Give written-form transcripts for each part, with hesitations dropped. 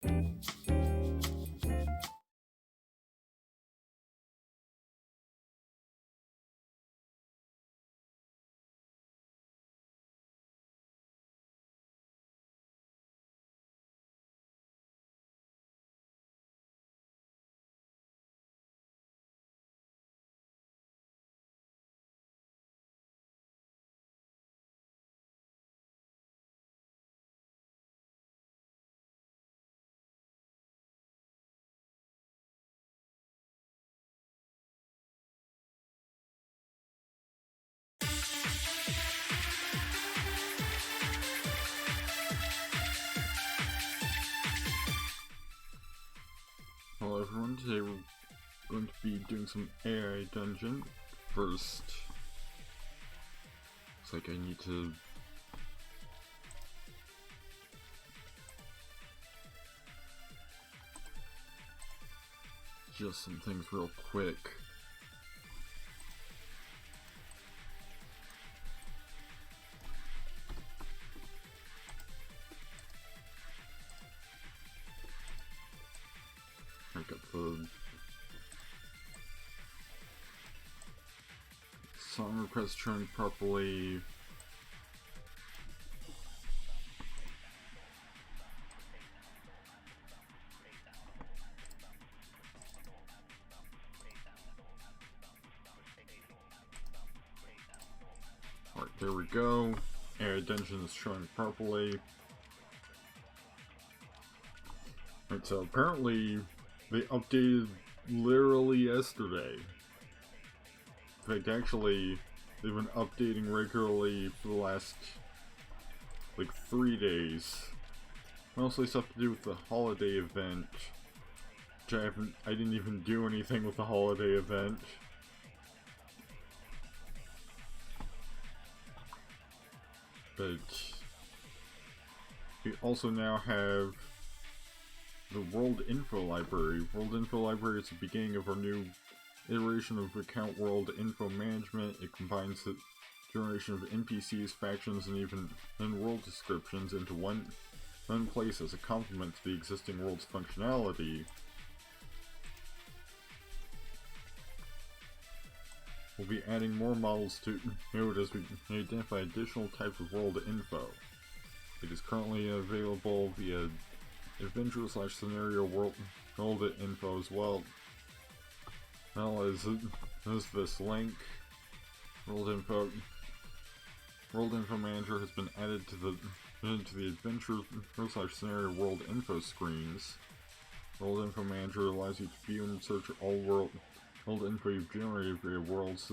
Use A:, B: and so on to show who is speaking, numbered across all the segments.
A: Hello everyone, today we're going to be doing some AI dungeon. First, looks like I need to adjust some things real quick. I got the song request turned properly. Alright, there we go. AI dungeon is showing properly. Alright, so apparently they updated literally yesterday. In fact, actually, they've been updating regularly for the last, like, 3 days. Mostly stuff to do with the holiday event. Which I didn't even do anything with the holiday event. But we also now have the World Info Library. World Info Library is the beginning of our new iteration of account world info management. It combines the generation of NPCs, factions, and world descriptions into one place as a complement to the existing world's functionality. We'll be adding more models to it as we identify additional types of world info. It is currently available via adventure/scenario world info as well. As this link, World Info Manager has been added to the adventure/scenario world info screens. World Info Manager allows you to view and search all world info you've generated via worlds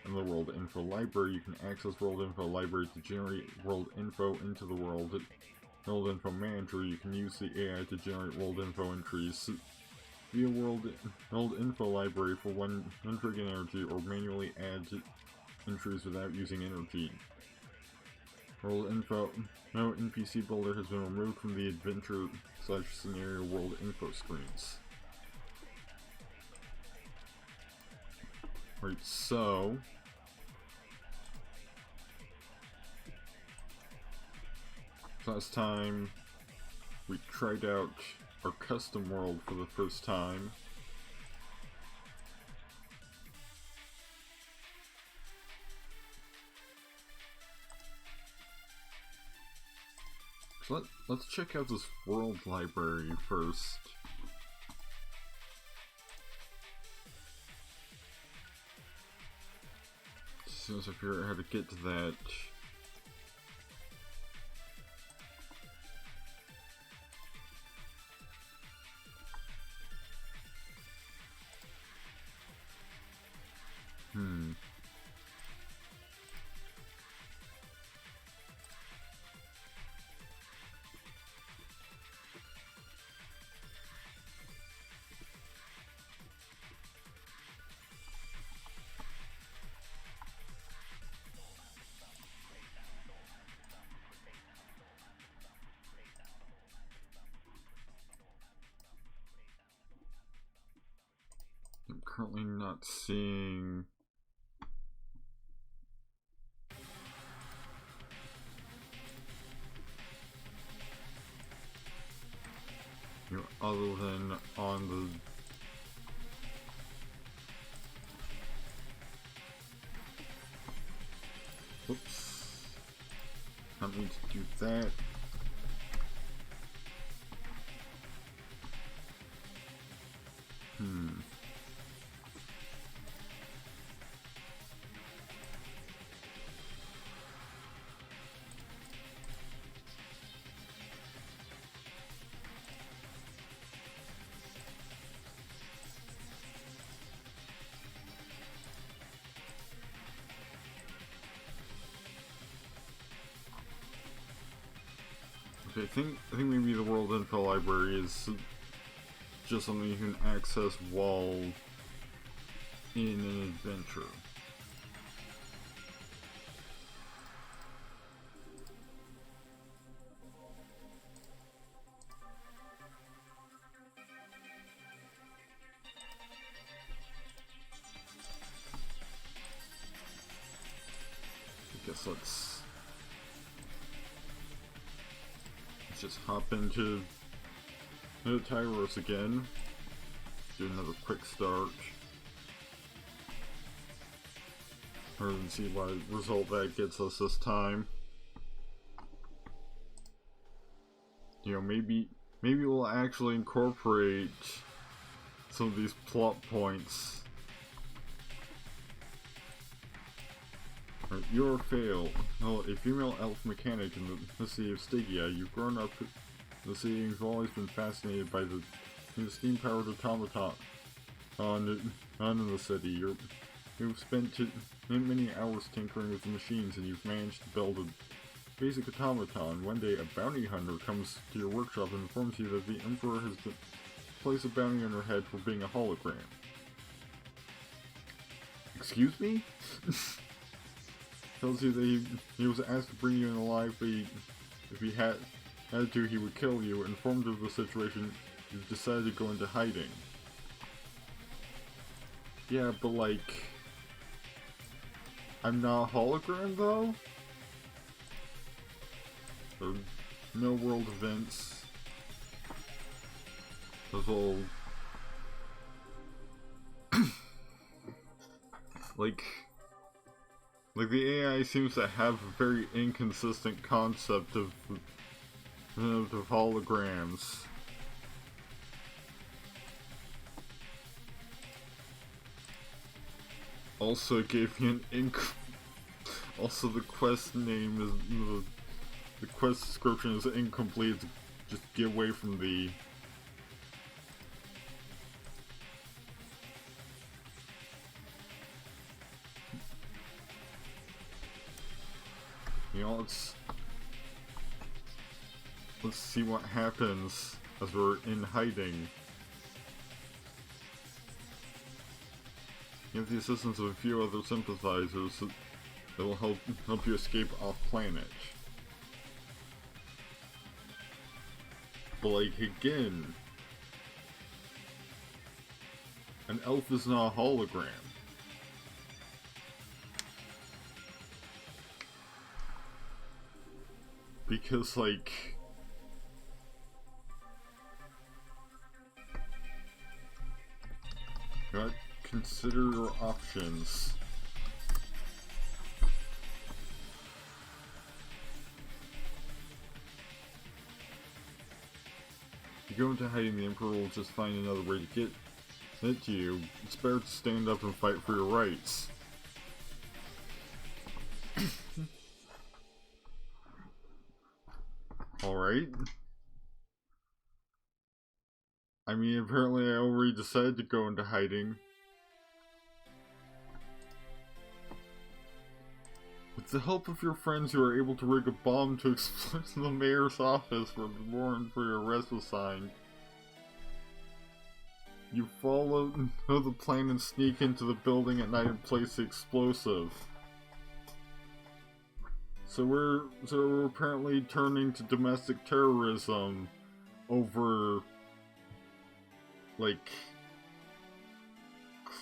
A: in the World Info Library. You can access World Info Library to generate world info into the World Info Manager. You can use the AI to generate world info entries via World Info Library for one triggering energy, or manually add entries without using energy. World Info NPC Builder has been removed from the adventure/scenario world info screens. Right, so last time we tried out our custom world for the first time. So let's check out this world library first. As soon as I figure out how to get to that. I'm currently not seeing... you know, other than on the whoops. I need to do that. I think maybe the World Info Library is just something you can access while in an adventure. I guess let's just hop into Tyros again. Do another quick start. And see what result that gets us this time. You know, maybe we'll actually incorporate some of these plot points. You're Fail. Well, a female elf mechanic in the city of Stygia. You've grown up in the city and you've always been fascinated by the steam-powered automaton in the city. You've spent many hours tinkering with the machines and you've managed to build a basic automaton. One day a bounty hunter comes to your workshop and informs you that the Emperor has placed a bounty on your head for being a hologram. Excuse me? Tells you that he was asked to bring you in alive, but if he had to, he would kill you. Informed of the situation, you've decided to go into hiding. Yeah, but like, I'm not a hologram though? Or no world events. Those all like the AI seems to have a very inconsistent concept of holograms. Also gave me an also the quest name is the quest description is incomplete. Just get away from the let's see what happens as we're in hiding. You have the assistance of a few other sympathizers that will help you escape off planet. But like again, an elf is not a hologram. Because like you gotta consider your options. If you go into hiding, the Emperor will just find another way to get it to you. It's better to stand up and fight for your rights. Alright. I mean, apparently I already decided to go into hiding. With the help of your friends, you are able to rig a bomb to explode the mayor's office where the warrant for your arrest was signed. You follow the plan and sneak into the building at night and place the explosive. So we're apparently turning to domestic terrorism over like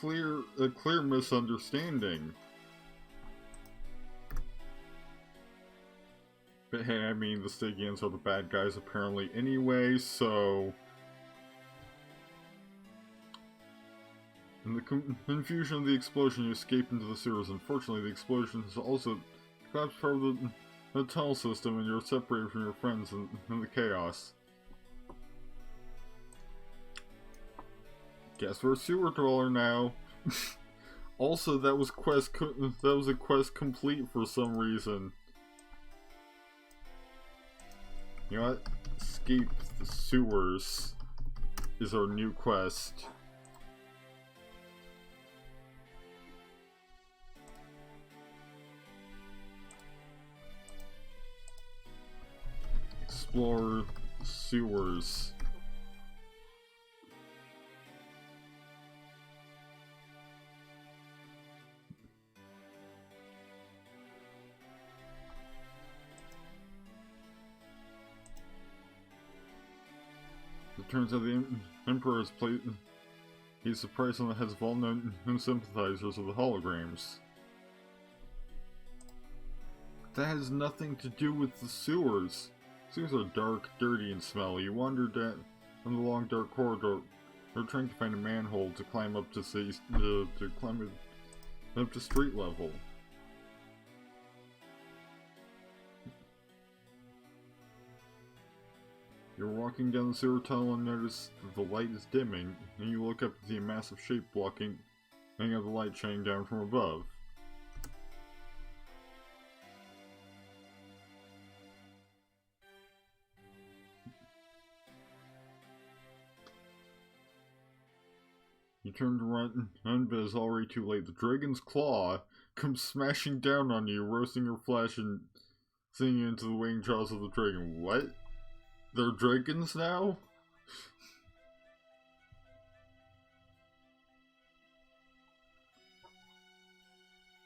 A: a clear misunderstanding. But hey, I mean, the Stygians are the bad guys apparently anyway, so In the confusion of the explosion, you escape into the sewers. Unfortunately, the explosion has also collapsed part of the tunnel system, and you're separated from your friends in the chaos. Guess we're a sewer dweller now. Also, that was a quest complete for some reason. You know what? Escape the sewers is our new quest. Explore sewers. It turns out the Emperor has he's the price on the heads of all known sympathizers of the holograms. That has nothing to do with the sewers. Sewers are dark, dirty, and smelly. You wander down the long, dark corridor, or trying to find a manhole to climb up to climb up to street level. You're walking down the sewer tunnel and notice that the light is dimming, and you look up to see a massive shape blocking the light shining down from above. You turn to run, but it's already too late. The dragon's claw comes smashing down on you, roasting your flesh and sinking you into the waiting jaws of the dragon. What? They're dragons now?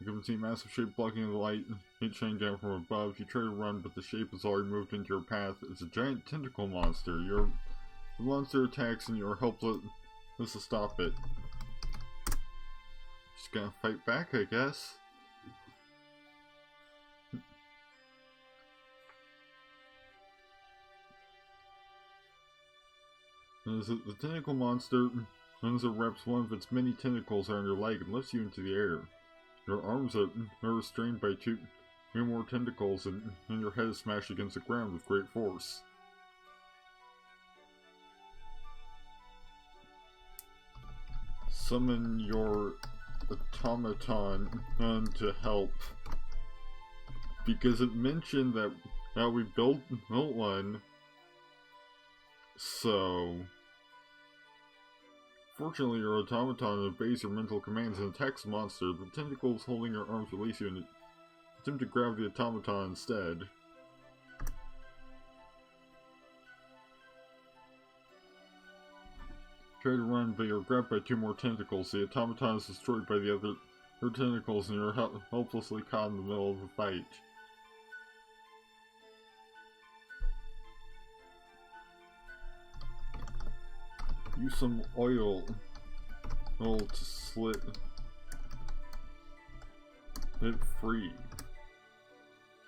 A: You can see a massive shape blocking the light, it shining down from above. You try to run, but the shape has already moved into your path. It's a giant tentacle monster. The monster attacks and you're helpless to stop it. Just gonna fight back, I guess. The tentacle monster wraps one of its many tentacles around your leg and lifts you into the air. Your arms are restrained by two more tentacles, and your head is smashed against the ground with great force. Summon your automaton to help, because it mentioned that we built one. So, fortunately, your automaton obeys your mental commands and attacks the monster. The tentacles holding your arms release you and attempt to grab the automaton instead. Try to run, but you're grabbed by two more tentacles. The automaton is destroyed by the other tentacles, and you're helplessly caught in the middle of the fight. Use some oil to slit it free.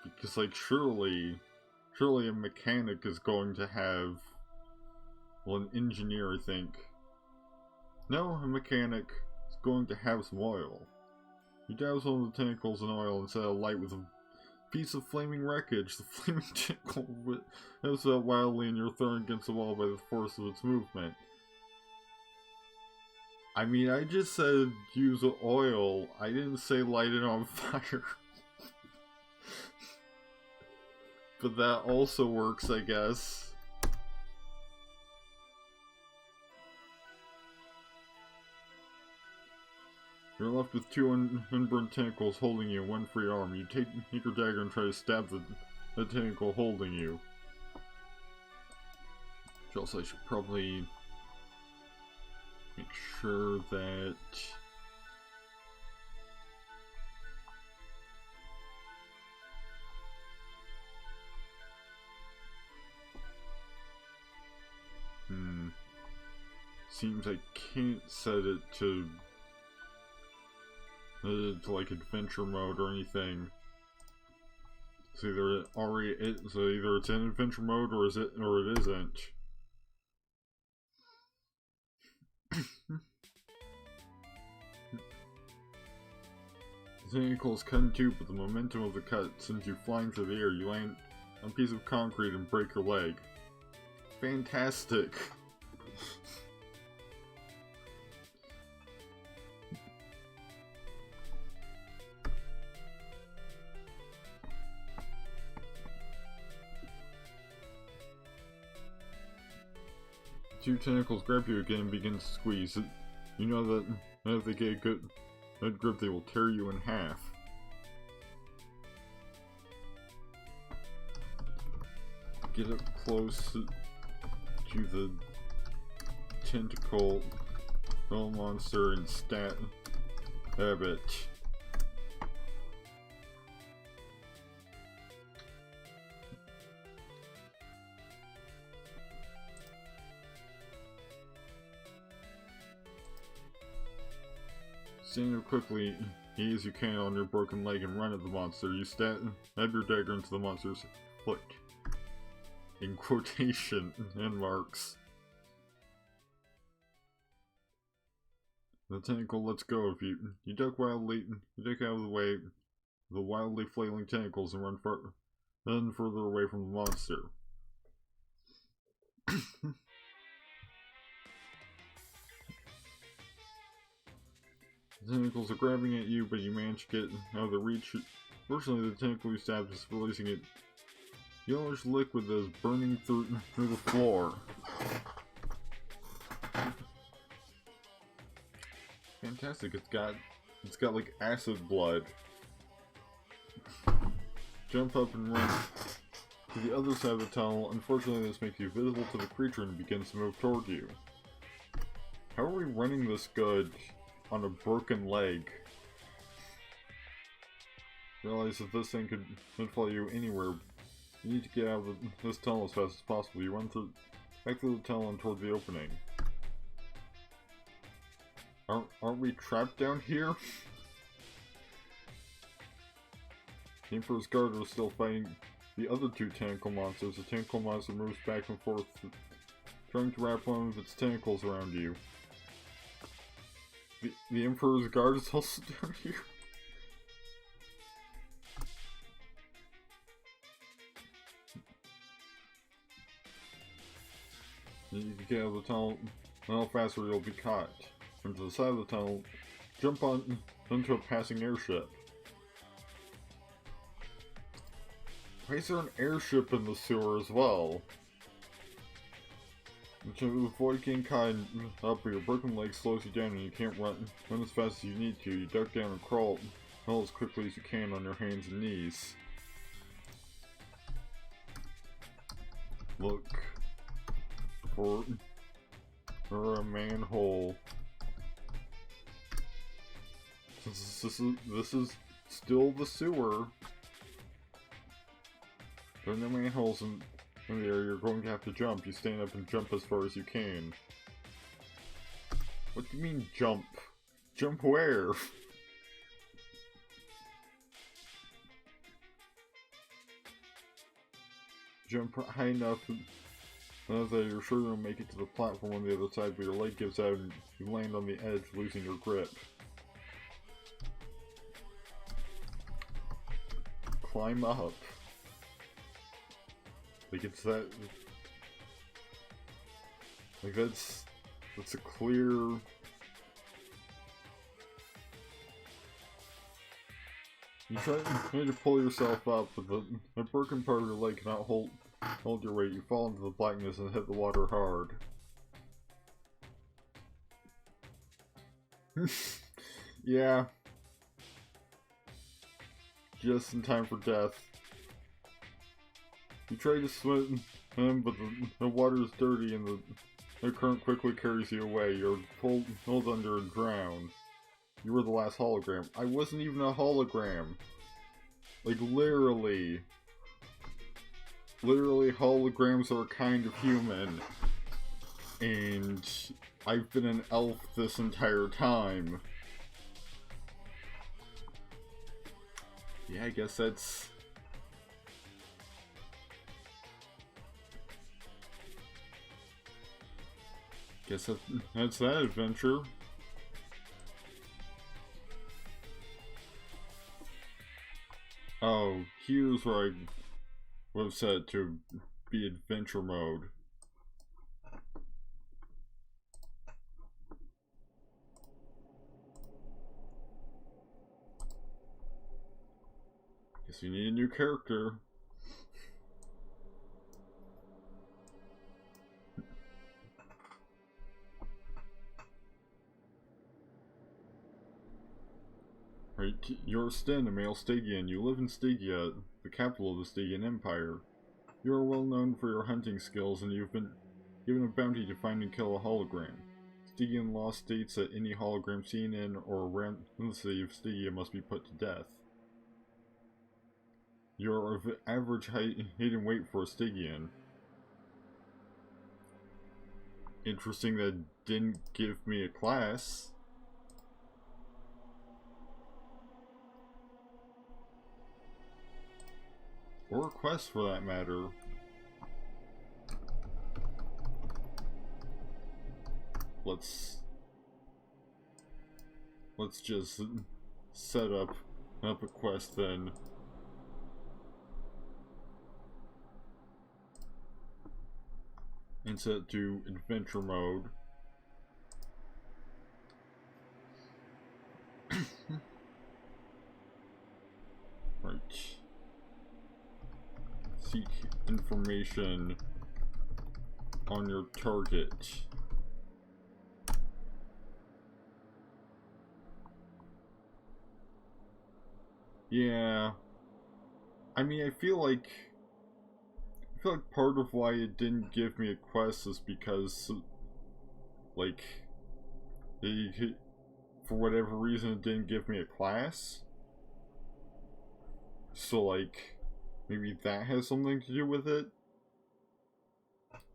A: Because, like, surely a mechanic is going to have, well, an engineer, I think. No, a mechanic is going to have some oil. You douse one of the tentacles in oil and set a light with a piece of flaming wreckage. The flaming tentacle moves out wildly, and you're thrown against the wall by the force of its movement. I mean, I just said use oil. I didn't say light it on fire. But that also works, I guess. You're left with two unburned tentacles holding you, one for your arm. You take your dagger and try to stab the tentacle holding you. Which also I should probably make sure that seems I can't set it to like adventure mode or anything. So either it's in adventure mode or it isn't. The tentacle is cut in two, but the momentum of the cut sends you flying through the air. You land on a piece of concrete and break your leg. Fantastic! Two tentacles grab you again and begin to squeeze. You know that if they get a good grip, they will tear you in half. Get up close to the tentacle monster and stab it. Stand up quickly as you can on your broken leg and run at the monster. You stab your dagger into the monster's foot. In quotation and marks. The tentacle lets go of you. You duck wildly. You duck out of the way of the wildly flailing tentacles and run further away from the monster. The tentacles are grabbing at you, but you manage to get out of the reach. Fortunately, the tentacle you stabbed is releasing it. Yellowish liquid that is burning through the floor. Fantastic! It's got like acid blood. Jump up and run to the other side of the tunnel. Unfortunately, this makes you visible to the creature and begins to move toward you. How are we running this good on a broken leg? Realize that this thing could follow you anywhere. You need to get out of this tunnel as fast as possible. You run back through the tunnel and toward the opening. Aren't we trapped down here? The Emperor's Guard is still fighting the other two tentacle monsters. The tentacle monster moves back and forth, trying to wrap one of its tentacles around you. The Emperor's Guard is also down here. You need to get out of the tunnel, and how fast or you'll be caught. From to the side of the tunnel, jump onto a passing airship. Why is there an airship in the sewer as well? To avoid getting caught up, or your broken leg slows you down and you can't run as fast as you need to. You duck down and crawl as quickly as you can on your hands and knees. Look for a manhole. Since this is still the sewer, there are no manholes in the area. You're going to have to jump. You stand up and jump as far as you can. What do you mean jump? Jump where? Jump high enough that you're sure you'll make it to the platform on the other side, but your leg gives out and you land on the edge, losing your grip. Climb up. Like it's that... Like that's a clear... You try to pull yourself up, but the broken part of your leg cannot hold your weight. You fall into the blackness and hit the water hard. Yeah. Just in time for death. You try to swim, but the water is dirty and the current quickly carries you away. You're pulled under and drowned. You were the last hologram. I wasn't even a hologram. Like, literally. Literally, holograms are a kind of human. And I've been an elf this entire time. Yeah, I guess that's... Guess that's that adventure. Oh, here's where I was set to be adventure mode. Guess you need a new character. Right, you're Sten, a male Stygian. You live in Stygia, the capital of the Stygian Empire. You are well known for your hunting skills, and you've been given a bounty to find and kill a hologram. Stygian law states that any hologram seen in or around the city of Stygia must be put to death. You're of average height and weight for a Stygian. Interesting that it didn't give me a class. Or a quest for that matter. Let's just set up a quest then. And set it to adventure mode. Right. Seek information on your target. Yeah. I mean, I feel like part of why it didn't give me a quest is because, like, for whatever reason it didn't give me a class. So, like, maybe that has something to do with it?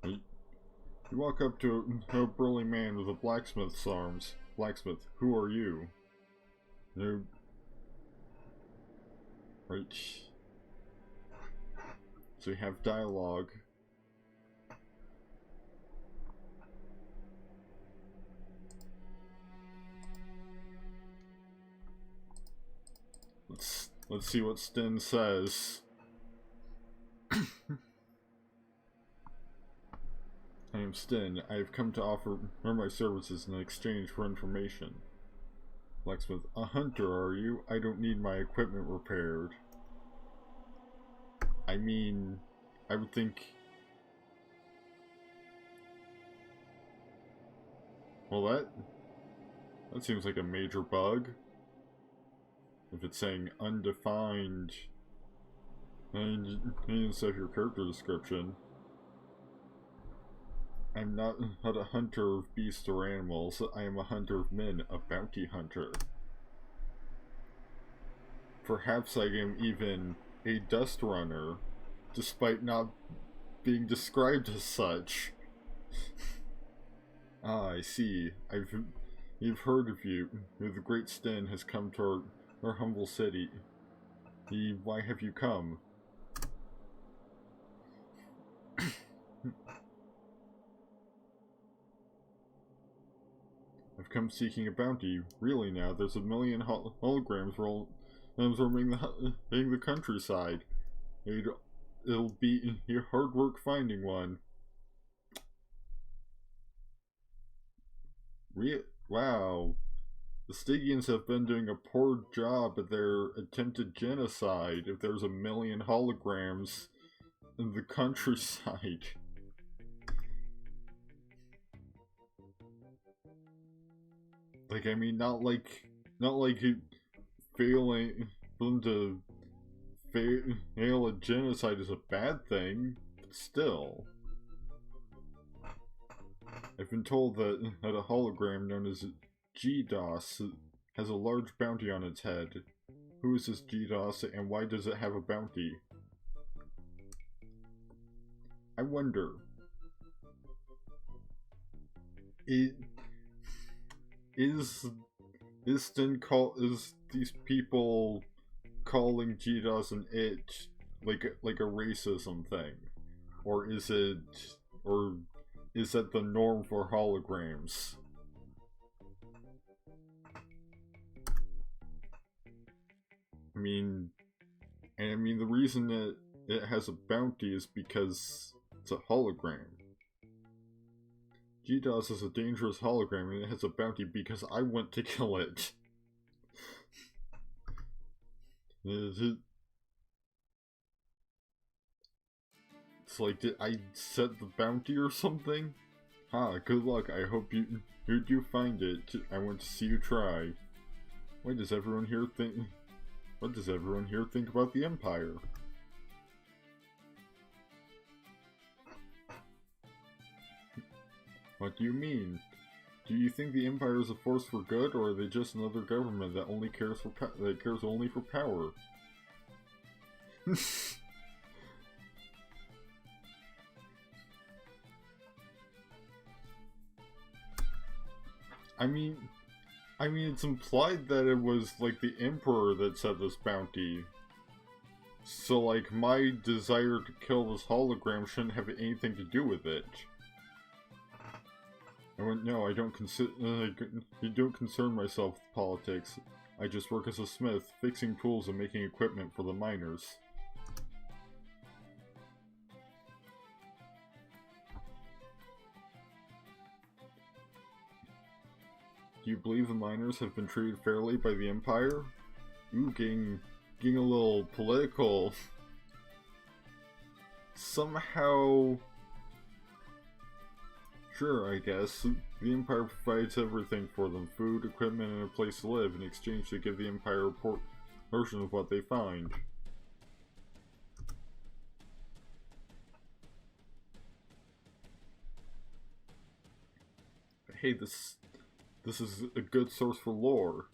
A: You walk up to a burly man with a blacksmith's arms. Blacksmith, who are you? No. Right. So you have dialogue. Let's see what Sten says. I am Sten. I have come to offer my services in exchange for information. Blacksmith, a hunter are you? I don't need my equipment repaired. I mean, I would think... Well, that seems like a major bug. If it's saying undefined, and instead of your character description. I'm not a hunter of beasts or animals. I am a hunter of men, a bounty hunter. Perhaps I am even a dust runner, despite not being described as such. Ah, I see. You've heard of you. The great Sten has come to our humble city. Why have you come? I've come seeking a bounty. Really now, there's a million holograms roaming the countryside. It'll be your hard work finding one. Wow. The Stygians have been doing a poor job at their attempted genocide if there's a million holograms in the countryside. Like, I mean, not like failing them to fail a genocide is a bad thing, but still. I've been told that a hologram known as GDOS has a large bounty on its head. Who is this GDOS and why does it have a bounty? I wonder. Is these people calling GDOS an it like a racism thing? Or is that the norm for holograms? I mean, And I mean, the reason that it has a bounty is because it's a hologram. GDOS is a dangerous hologram and it has a bounty because I went to kill it. It's like, did I set the bounty or something? Ha, good luck. I hope you do find it. I want to see you try. What does everyone here think about the Empire? What do you mean? Do you think the Empire is a force for good, or are they just another government that only cares for power? I mean, it's implied that it was, like, the Emperor that set this bounty. So, like, my desire to kill this hologram shouldn't have anything to do with it. I went, no, I don't concern myself with politics. I just work as a smith, fixing tools and making equipment for the miners. Do you believe the miners have been treated fairly by the Empire? Ooh, getting a little political. Somehow... Sure, I guess. The Empire provides everything for them. Food, equipment, and a place to live. In exchange, they give the Empire a portion of what they find. Hey, this is a good source for lore.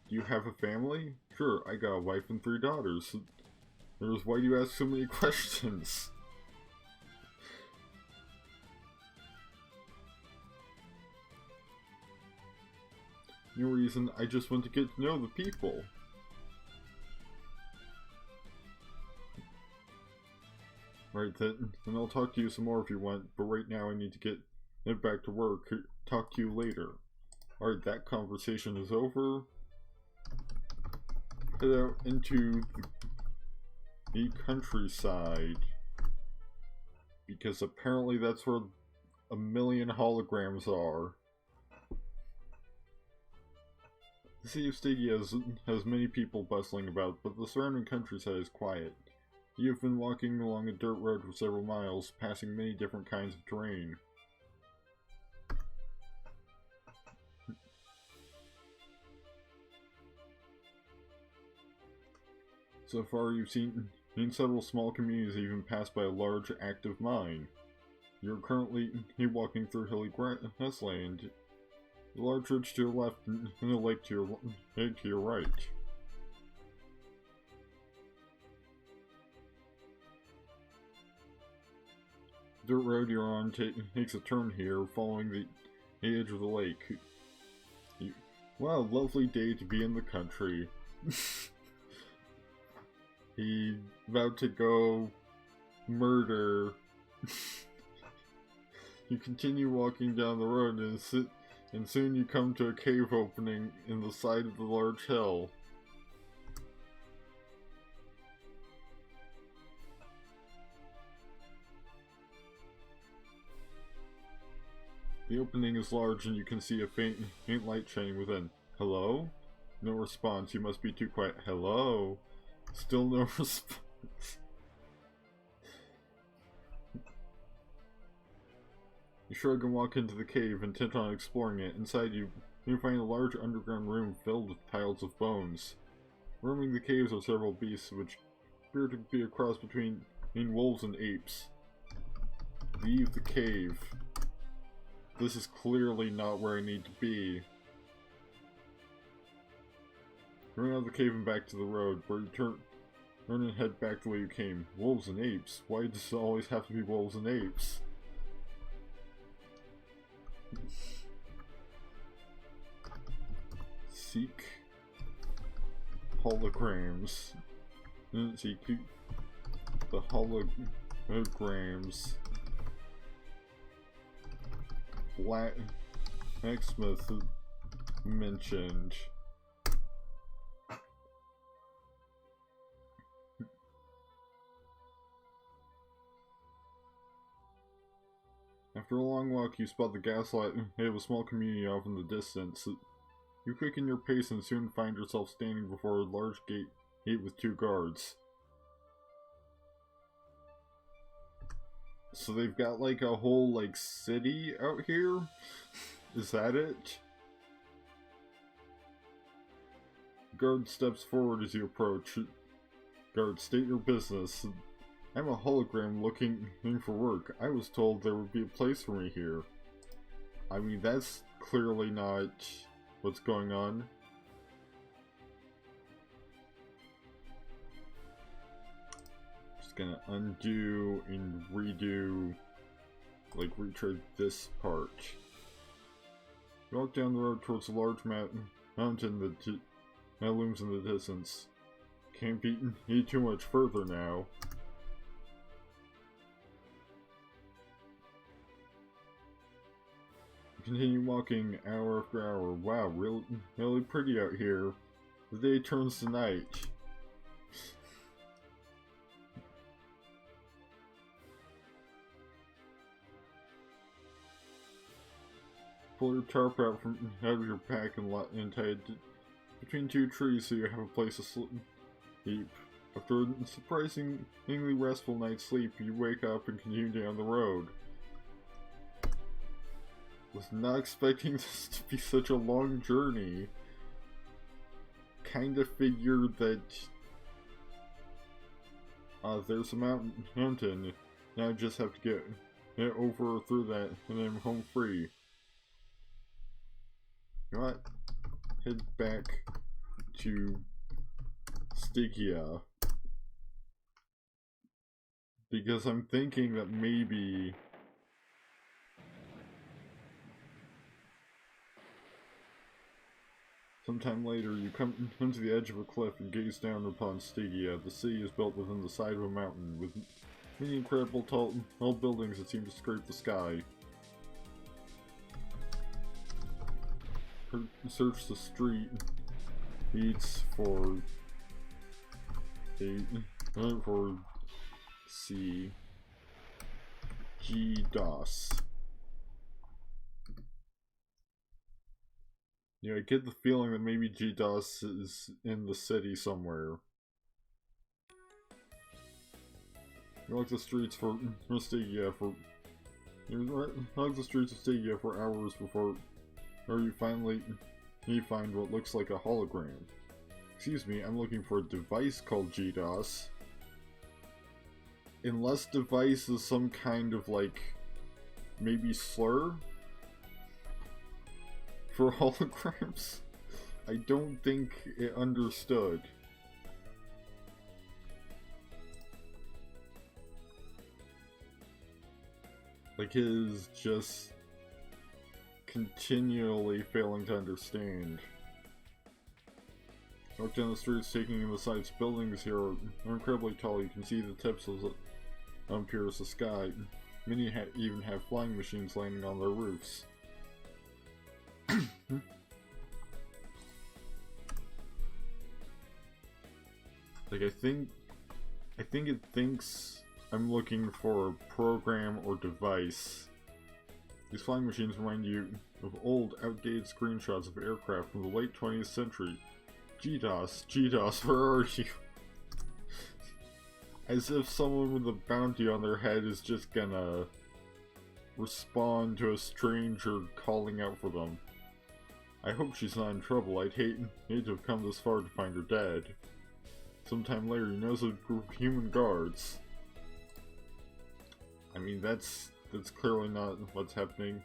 A: Do you have a family? Sure, I got a wife and 3 daughters. Why do you ask so many questions? No reason, I just want to get to know the people. Right then, and I'll talk to you some more if you want, but right now I need to get back to work. Talk to you later. Alright, that conversation is over. Head out into the countryside. Because apparently that's where a million holograms are. The city of Stadia has many people bustling about, but the surrounding countryside is quiet. You have been walking along a dirt road for several miles, passing many different kinds of terrain. So far, you've seen several small communities that even passed by a large, active mine. You're currently walking through hilly grassland. A large ridge to your left and a lake to your right. The dirt road you're on takes a turn here, following the edge of the lake. Wow, lovely day to be in the country. He about to go murder. You continue walking down the road and soon you come to a cave opening in the side of the large hill. The opening is large and you can see a faint light shining within. Hello? No response. You must be too quiet. Hello? Still no response. You shrug and walk into the cave, intent on exploring it. Inside you find a large underground room filled with piles of bones. Roaming the caves are several beasts which appear to be a cross between wolves and apes. Leave the cave. This is clearly not where I need to be. Run out of the cave and back to the road, where you turn and head back the way you came. Wolves and apes? Why does it always have to be wolves and apes? Seek holograms. Seek the holograms. Blacksmith mentioned. After a long walk, you spot the gaslight of a small community off in the distance. You quicken your pace and soon find yourself standing before a large gate with 2 guards. So they've got like a whole like city out here? Is that it? Guard steps forward as you approach. Guard, state your business. I'm a hologram looking for work. I was told there would be a place for me here. I mean, that's clearly not what's going on. Just gonna undo and redo, like retread this part. You walk down the road towards a large mountain that looms in the distance. Can't be too much further now. Continue walking hour after hour. Wow, really pretty out here. The day turns to night. Pull your tarp out of your pack and tie it between 2 trees so you have a place to sleep. After a surprisingly restful night's sleep, you wake up and continue down the road. Was not expecting this to be such a long journey. Kinda figured that there's a mountain. Now I just have to get over or through that, and I'm home free. You know what? Head back to Stygia. Because I'm thinking that maybe sometime later, you come to the edge of a cliff and gaze down upon Stygia. The city is built within the side of a mountain, with many incredible tall buildings that seem to scrape the sky. Search the street beats for G-DOS. Yeah, I get the feeling that maybe G-DOS is in the city somewhere. You walk the streets for Stygia for hours before you finally find what looks like a hologram. Excuse me, I'm looking for a device called G-DOS. Unless device is some kind of like maybe slur for holograms. I don't think it understood. Like, it is just continually failing to understand. Walk down the streets, taking in the sights. Buildings here are incredibly tall. You can see the tips as it pierce the sky. Many even have flying machines landing on their roofs. Like, I think it thinks I'm looking for a program or device. These flying machines remind you of old, outdated screenshots of aircraft from the late 20th century. G-DOS, where are you? As if someone with a bounty on their head is just gonna respond to a stranger calling out for them. I hope she's not in trouble. I'd hate to have come this far to find her dead. Sometime later, he knows a group of human guards. I mean, that's clearly not what's happening.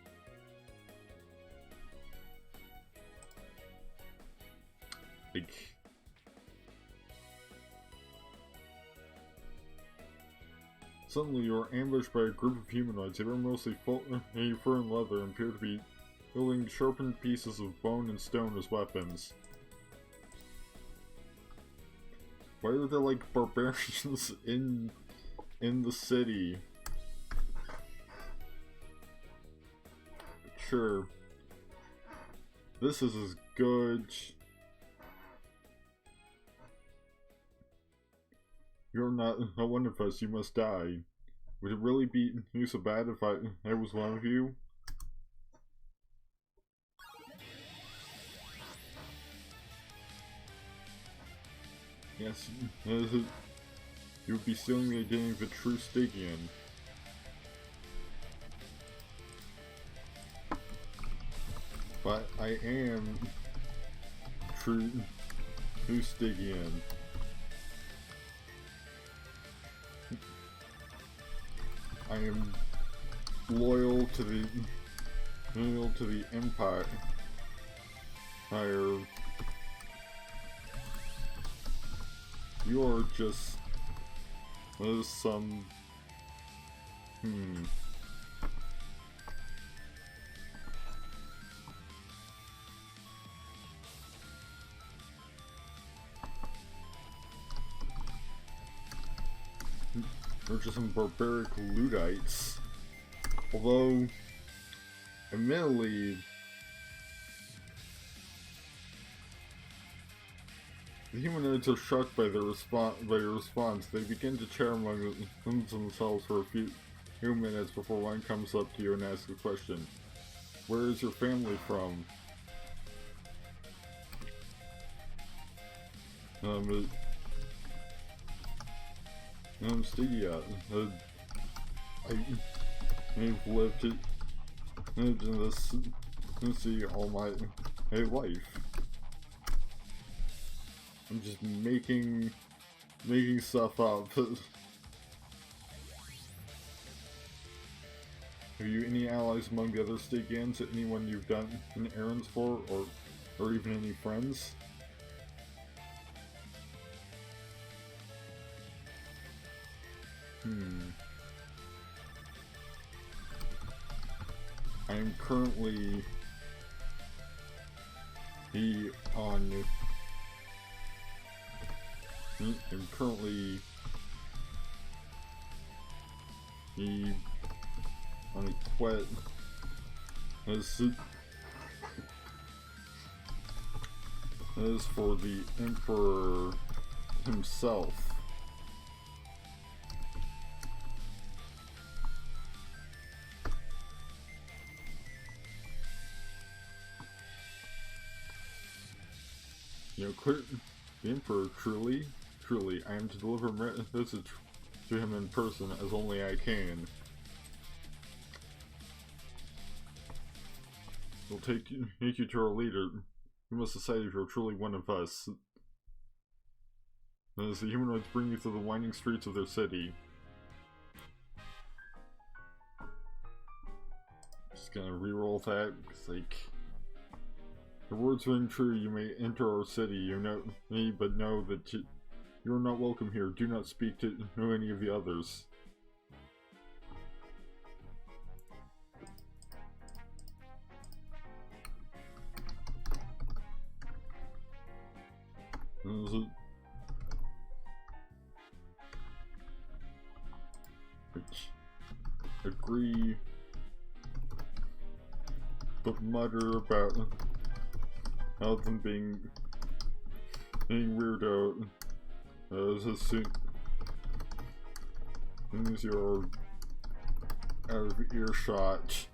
A: Like, suddenly you are ambushed by a group of humanoids. They were mostly fur and leather and appear to be wielding sharpened pieces of bone and stone as weapons. Why are there like barbarians in the city? Sure. This is as good. You're not one of us, you must die. Would it really be so bad if I was one of you? Yes, you would be stealing the identity of a true Stygian. But I am true Stygian. I am loyal to the Empire. You are just some They're just some barbaric Luddites. Although, admittedly, the humanoids are shocked by their response. They begin to chat among themselves for a few minutes before one comes up to you and asks a question. Where is your family from? Stygia. I've lived in this city all my life. I'm just making stuff up. Have you any allies among the other Stygians? Anyone you've done errands for, or even any friends? I am currently on a quest as for the Emperor himself. You know, clear the Emperor, truly, I am to deliver a message to him in person as only I can. We'll take you to our leader. You must decide if you're truly one of us. And as the humanoids bring you through the winding streets of their city. Just gonna reroll that, because, like, the words ring true. You may enter our city, you know me, but know that you are not welcome here. Do not speak to any of the others. Agree, but mutter about how them being weirdo as soon as you're out of earshot.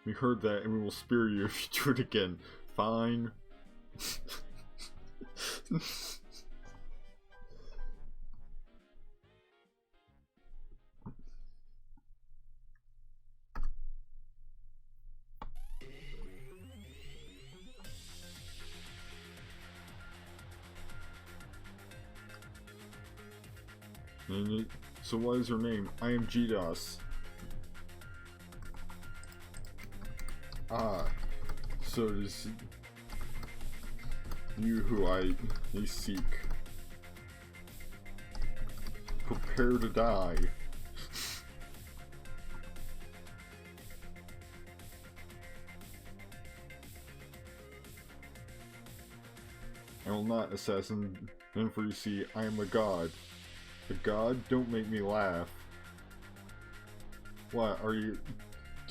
A: We heard that, and we will spear you if you do it again. Fine. So what is your name? I am GDOS. Ah, so it is you who I seek. Prepare to die. I will not assassinate them, for you see, I am a god. A god? Don't make me laugh. What, are you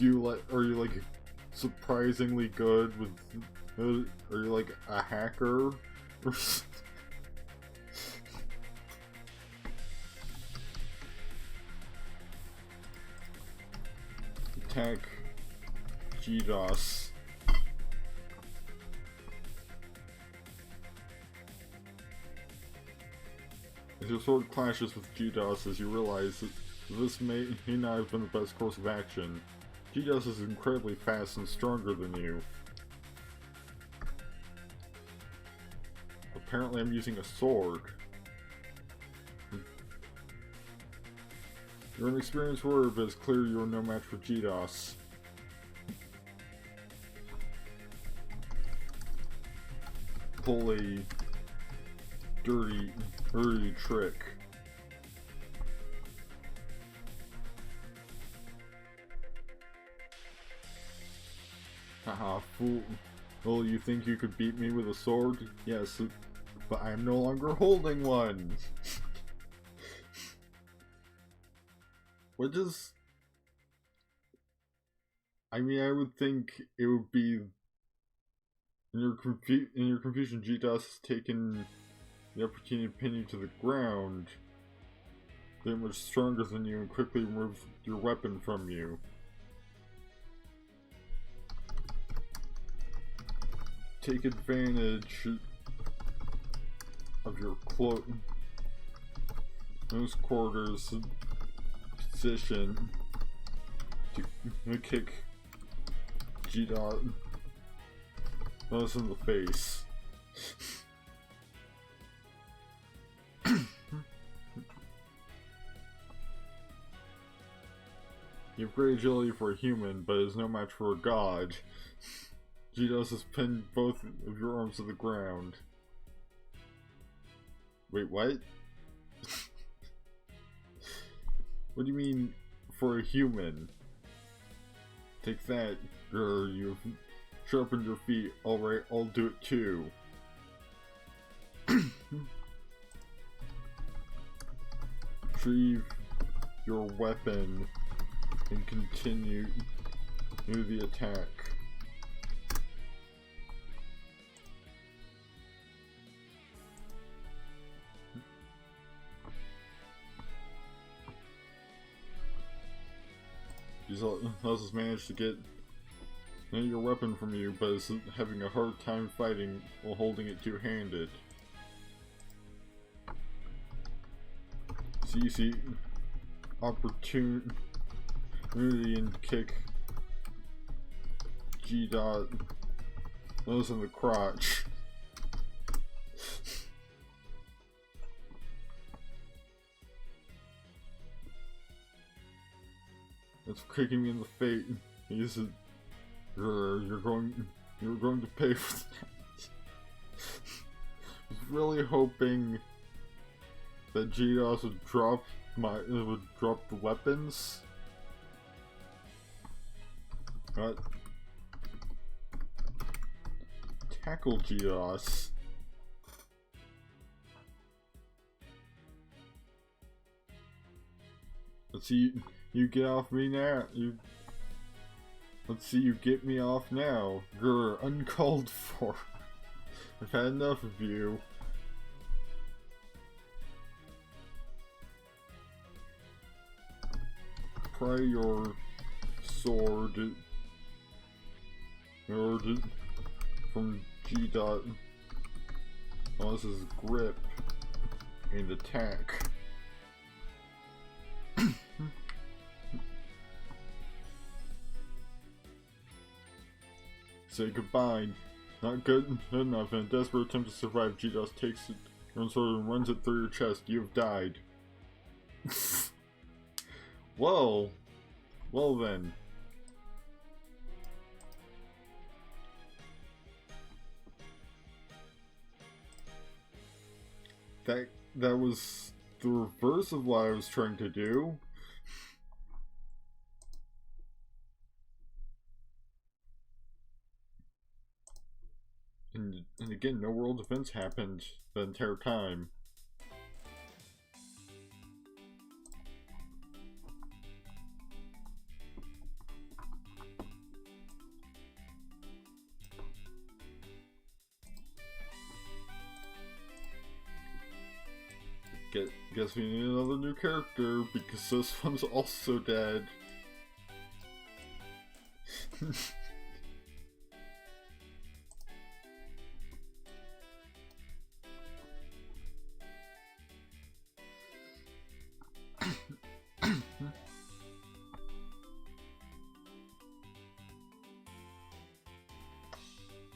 A: like surprisingly good with Are you like a hacker? Attack GDOS. As your sword clashes with GDOS, as you realize that this may not have been the best course of action. GDOS is incredibly fast and stronger than you. Apparently I'm using a sword. You're an experienced warrior, but it's clear you're no match for GDOS. Pull a dirty trick. Haha, fool. Well, you think you could beat me with a sword? Yes, but I am no longer holding one! What does... I mean, I would think it would be... In your confusion, GDOS has taken the opportunity to pin you to the ground. They're much stronger than you and quickly remove your weapon from you. Take advantage of your close quarters position to kick GDOS in the face. You have great agility for a human, but is no match for a god. GDOS has pinned both of your arms to the ground. Wait, what? What do you mean, for a human? Take that, grr, you've sharpened your feet. Alright, I'll do it too. Retrieve your weapon and continue the attack. GDOS has managed to get your weapon from you, but is having a hard time fighting while holding it two-handed. See, opportunity and kick GDOS in the crotch. It's kicking me in the face. You're going to pay for that. I was really hoping that GDOS would drop the weapons. What? Tackle GDOS. Let's see you get off me now. Let's see you get me off now. Grr, uncalled for. I've had enough of you. Pry your sword from GDOS's grip and attack. Say goodbye. Not good enough. In a desperate attempt to survive, GDOS takes it and sort of runs it through your chest. You have died. Whoa. Well then. That was the reverse of what I was trying to do. And again, no world events happened the entire time. Guess we need another new character, because this one's also dead.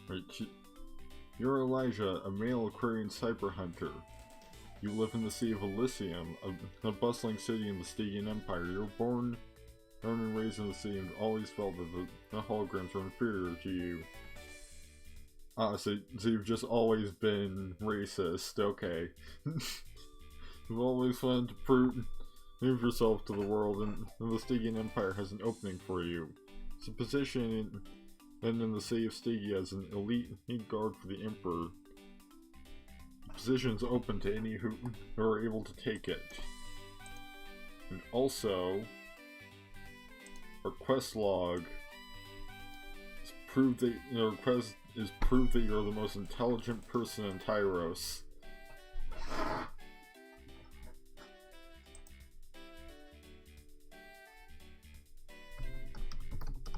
A: Right, you're Elijah, a male Aquarian cyber hunter. You live in the Sea of Elysium, a bustling city in the Stygian Empire. You're born and raised in the city and always felt that the holograms were inferior to you. So you've just always been racist, okay. You've always wanted to prove yourself to the world, and the Stygian Empire has an opening for you. It's a position in the city of Stygia as an elite guard for the Emperor. The position is open to any who are able to take it. And also, our quest log is prove that your quest is proof that you're the most intelligent person in Tyros.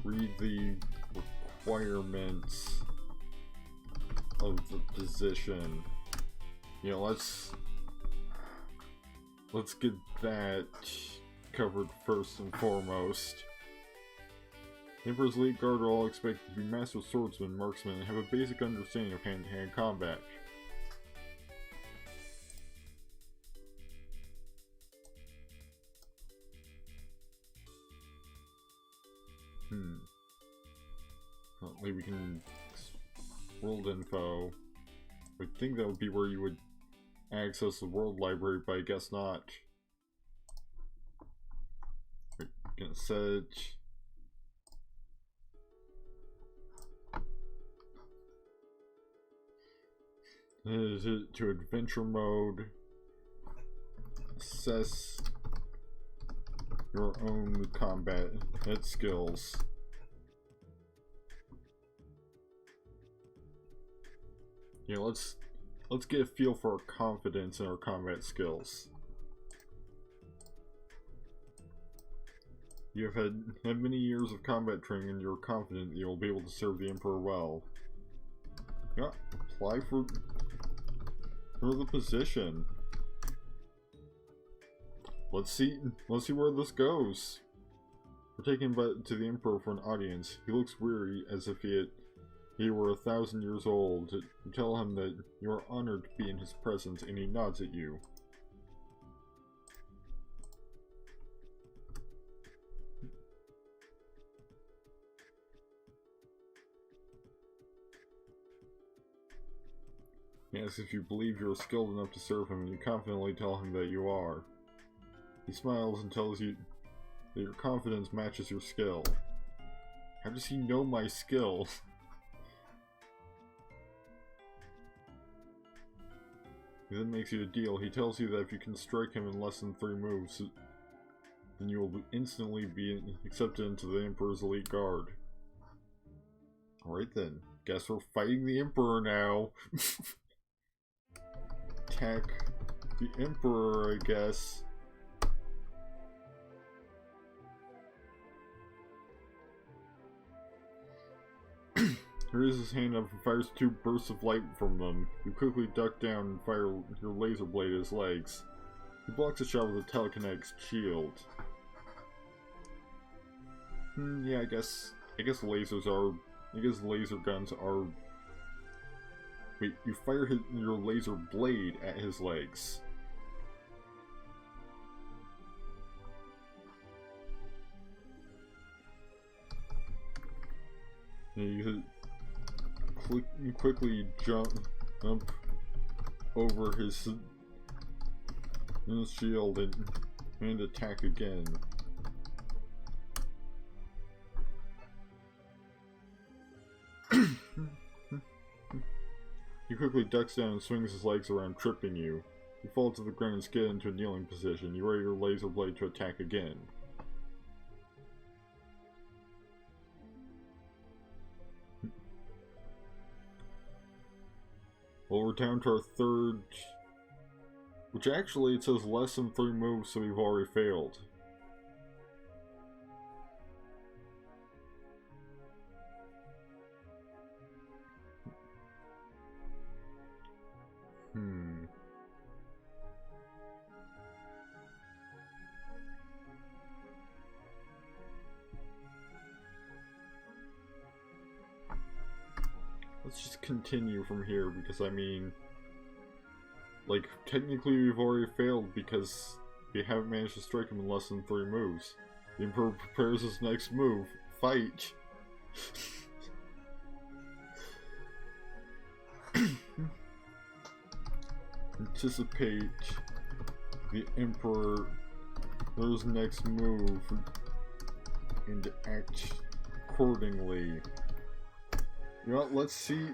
A: Read the requirements of the position. You know, let's get that covered first and foremost. Emperor's Elite Guard are all expected to be master swordsmen, marksmen, and have a basic understanding of hand-to-hand combat. Maybe we can world info. I think that would be where you would access the world library, but I guess not. We're gonna search. To adventure mode. Assess your own combat skills. You know, let's get a feel for our confidence in our combat skills. You have had many years of combat training, and you're confident that you'll be able to serve the Emperor well. Yeah, apply for the position. Let's see where this goes. We're taking him to the Emperor for an audience. He looks weary, as if he were 1,000 years old. You tell him that you are honored to be in his presence, and he nods at you. He asks if you believe you are skilled enough to serve him, and you confidently tell him that you are. He smiles and tells you that your confidence matches your skill. How does he know my skill? He then makes you a deal. He tells you that if you can strike him in less than 3 moves, then you will instantly be accepted into the Emperor's Elite Guard. Alright then. Guess we're fighting the Emperor now. Attack the Emperor, I guess. He raises his hand up and fires 2 bursts of light from them. You quickly duck down and fire your laser blade at his legs. He blocks a shot with a telekinetic shield. Yeah, I guess laser guns are... Wait, you fire your laser blade at his legs. You quickly jump over his shield and attack again. He quickly ducks down and swings his legs around, tripping you. You fall to the ground and skid into a kneeling position. You ready your laser blade to attack again. Well, we're down to our third Which actually, it says less than 3 moves, so we've already failed. Let's just continue from here, because I mean, like, technically we've already failed because we haven't managed to strike him in less than 3 moves. The Emperor prepares his next move. Fight! Anticipate the Emperor's next move and act accordingly. You know what, let's see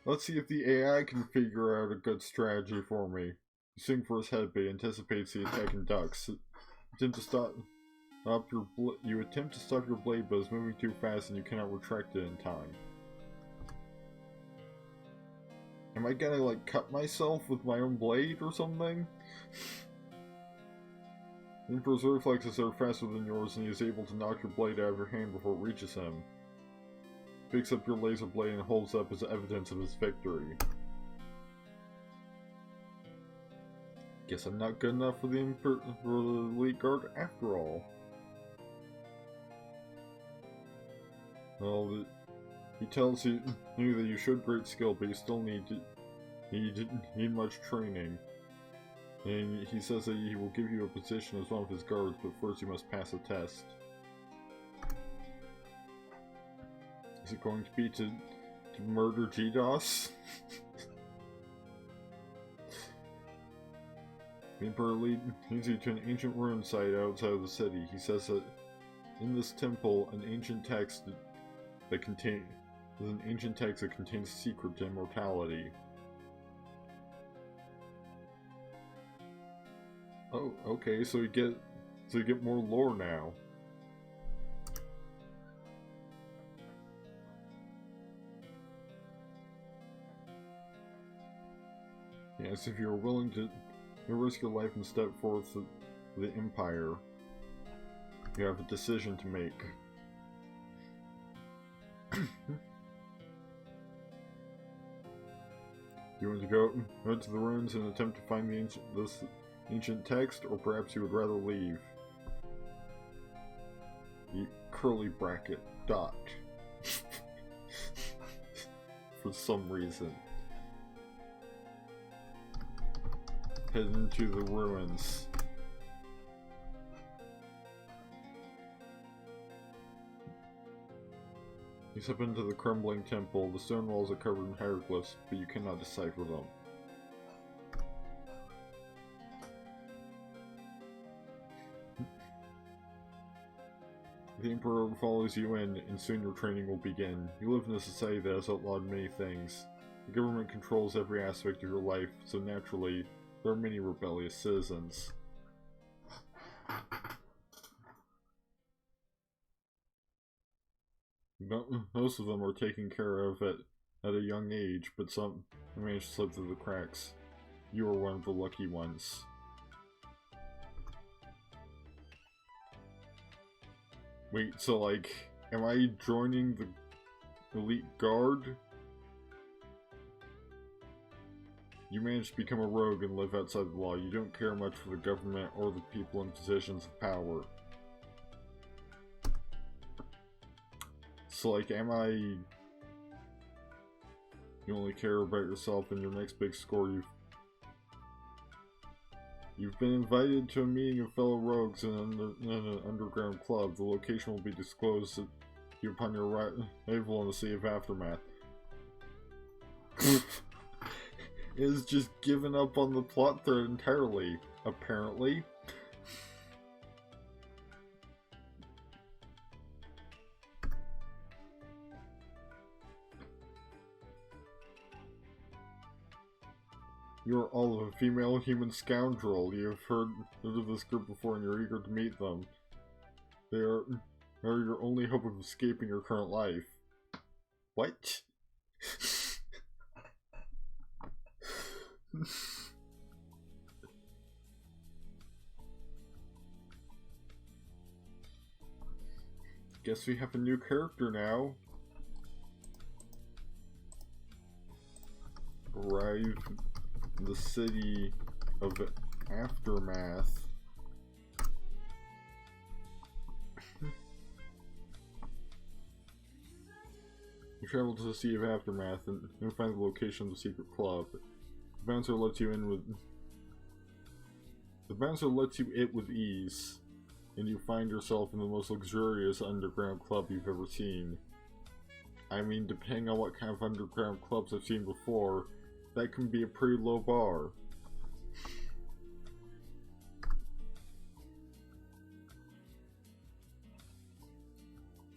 A: if the AI can figure out a good strategy for me. You swing for his head, but he anticipates the attack and ducks. You attempt to stop your blade, but it's moving too fast and you cannot retract it in time. Am I gonna, like, cut myself with my own blade or something? The Emperor's reflexes are faster than yours, and he is able to knock your blade out of your hand before it reaches him. He picks up your laser blade and holds up as evidence of his victory. Guess I'm not good enough for the elite guard after all. Well, he tells you that you showed great skill, but you still need much training. And he says that he will give you a position as one of his guards, but first you must pass a test. Is it going to be to murder GDOS? The Emperor leads you to an ancient ruin site outside of the city. He says that in this temple, an ancient text that contains a secret to immortality. Oh, okay, so you get more lore now. Yes, if you're willing to risk your life and step forth to the Empire, you have a decision to make. You want to go to the ruins and attempt to find this ancient text, or perhaps you would rather leave? The curly bracket dot. For some reason. Head into the ruins. You step into the crumbling temple. The stone walls are covered in hieroglyphs, but you cannot decipher them. The Emperor follows you in, and soon your training will begin. You live in a society that has outlawed many things. The government controls every aspect of your life, so naturally, there are many rebellious citizens. Most of them are taken care of at a young age, but some manage to slip through the cracks. You are one of the lucky ones. Wait, so like, am I joining the elite guard? You manage to become a rogue and live outside the law. You don't care much for the government or the people in positions of power. So like, am I... You only care about yourself and your next big score. You've been invited to a meeting of fellow rogues in an underground club. The location will be disclosed to you upon your arrival in the Sea of Aftermath. Is just given up on the plot thread entirely, apparently. You are all of a female human scoundrel. You have heard of this group before and you're eager to meet them. They are your only hope of escaping your current life. What? Guess we have a new character now. Arrive in the city of Aftermath. You travel to the Sea of Aftermath and you'll find the location of the secret club. The bouncer lets you in with ease, and you find yourself in the most luxurious underground club you've ever seen. I mean, depending on what kind of underground clubs I've seen before, that can be a pretty low bar.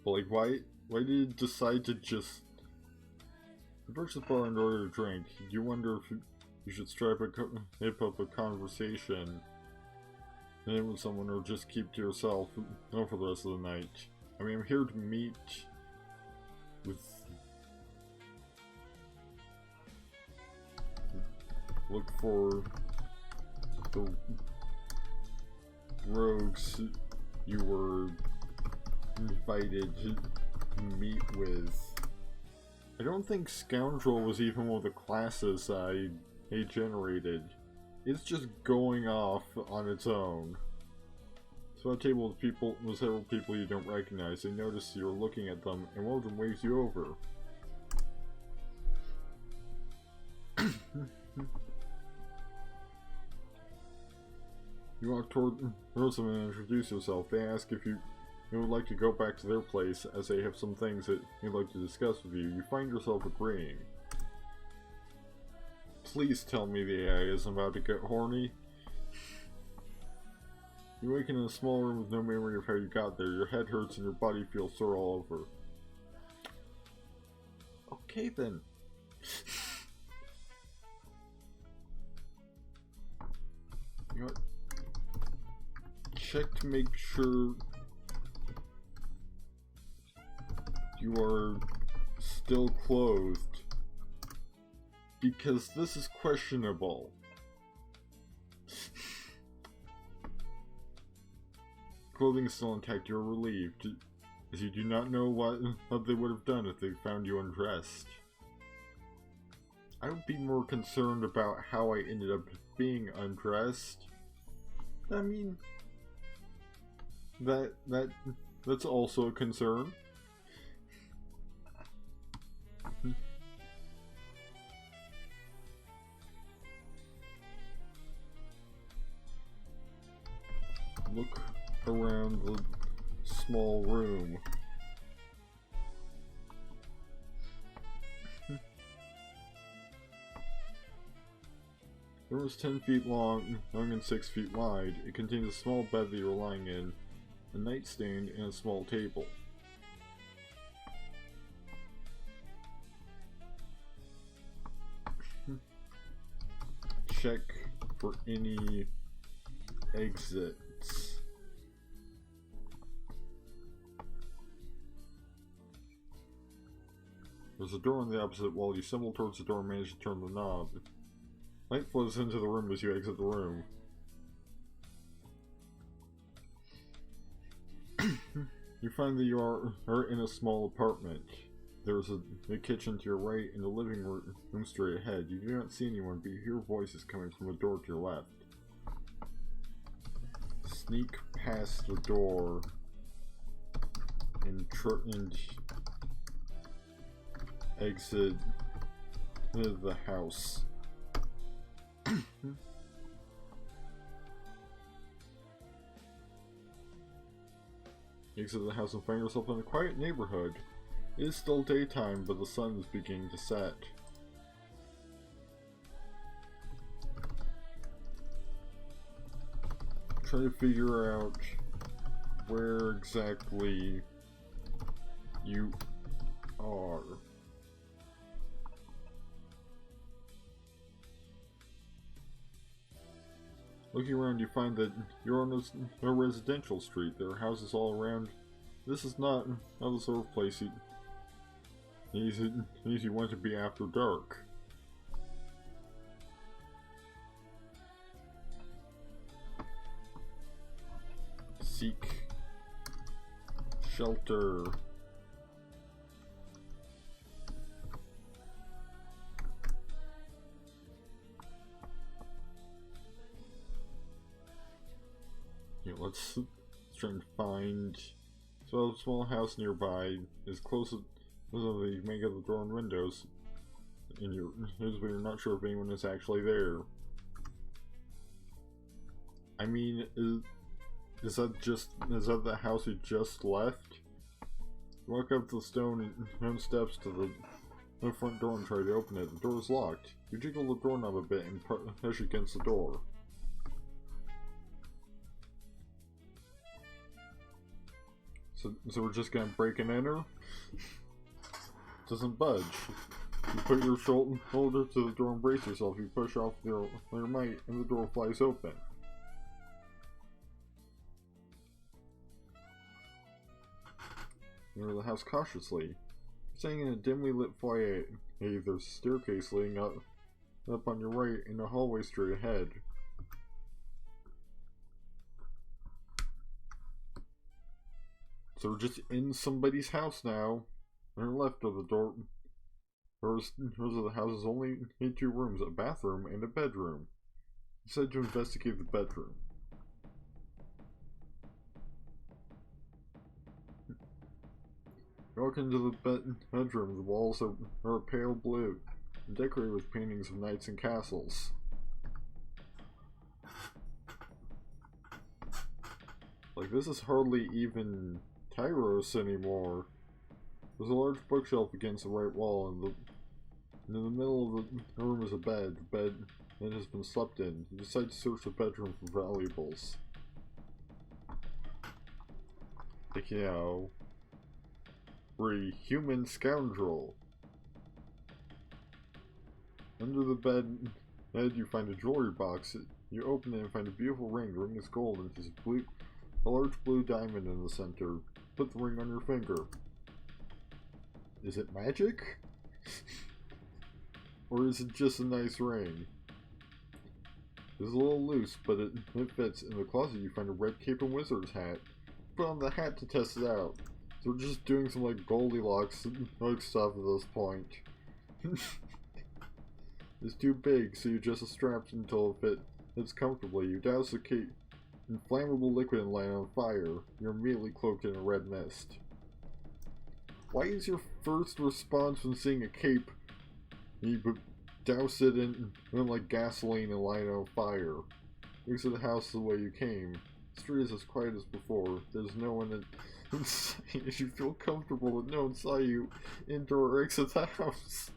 A: But like, why did you decide to just approach the bar and order a drink? You wonder if you should strike up a conversation with someone, or just keep to yourself for the rest of the night. I mean, I'm here to meet with... look for the rogues you were invited to meet with. I don't think Scoundrel was even one of the classes I generated. It's just going off on its own. So a table with several people you don't recognize. They notice you're looking at them, and one of them waves you over. You walk towards them and introduce yourself. They ask if you would like to go back to their place, as they have some things that they'd like to discuss with you. You find yourself agreeing. Please tell me the AI isn't about to get horny. You awaken in a small room with no memory of how you got there. Your head hurts and your body feels sore all over. Okay then. You know what? Check to make sure you are still clothed, because this is questionable. Clothing is still intact. You're relieved, as you do not know what they would have done if they found you undressed. I would be more concerned about how I ended up being undressed. I mean, that's also a concern. Look around the small room. The room is 10 feet long and 6 feet wide. It contains a small bed that you're lying in, a nightstand, and a small table. Check for any exits. There's a door on the opposite wall. You stumble towards the door and manage to turn the knob. Light flows into the room as you exit the room. You find that you are in a small apartment. There's a kitchen to your right and a living room straight ahead. You do not see anyone, but you hear voices coming from a door to your left. Sneak past the door and exit the house. You exit the house and find yourself in a quiet neighborhood. It is still daytime, but the sun is beginning to set. Try to figure out where exactly you are. Looking around, you find that you're on a residential street. There are houses all around. This is not the sort of place you want to be after dark. Seek Shelter. Yeah, let's try and find a small house nearby, as close as you may get the door and windows, and you're not sure if anyone is actually there. I mean, is that the house you just left? You walk up the stone steps to the front door and try to open it. The door is locked. You jiggle the doorknob a bit and push against the door. So we're just gonna break and enter? Doesn't budge. You put your shoulder to the door and brace yourself. You push off your might and the door flies open. You enter the house cautiously. Standing in a dimly lit foyer, there's a staircase leading up on your right and a hallway straight ahead. So we're just in somebody's house now. On your left of the door, doors of the house is only 2 rooms, a bathroom and a bedroom. You decide to investigate the bedroom. You walk into the bedroom. The walls are a pale blue and decorated with paintings of knights and castles. Like, this is hardly even Tyros anymore. There's a large bookshelf against the right wall, and in the middle of the room is a bed. The bed that has been slept in. You decide to search the bedroom for valuables. Like, you know, we're a human scoundrel. Under the bed you find a jewelry box. You open it and find a beautiful ring. The ring is gold and there's a large blue diamond in the center. Put the ring on your finger. Is it magic? Or is it just a nice ring? It's a little loose, but it fits. In the closet you find a red cape and wizard's hat. Put on the hat to test it out. So we're just doing some like Goldilocks stuff at this point. It's too big, so you adjust the straps until it fits comfortably. You douse the cape in flammable liquid and light it on fire. You're immediately cloaked in a red mist. Why is your first response when seeing a cape, you douse it in like gasoline and light it on fire? You exit the house the way you came. The street is as quiet as before. There's no one inside. As you feel comfortable that no one saw you enter or exit the house.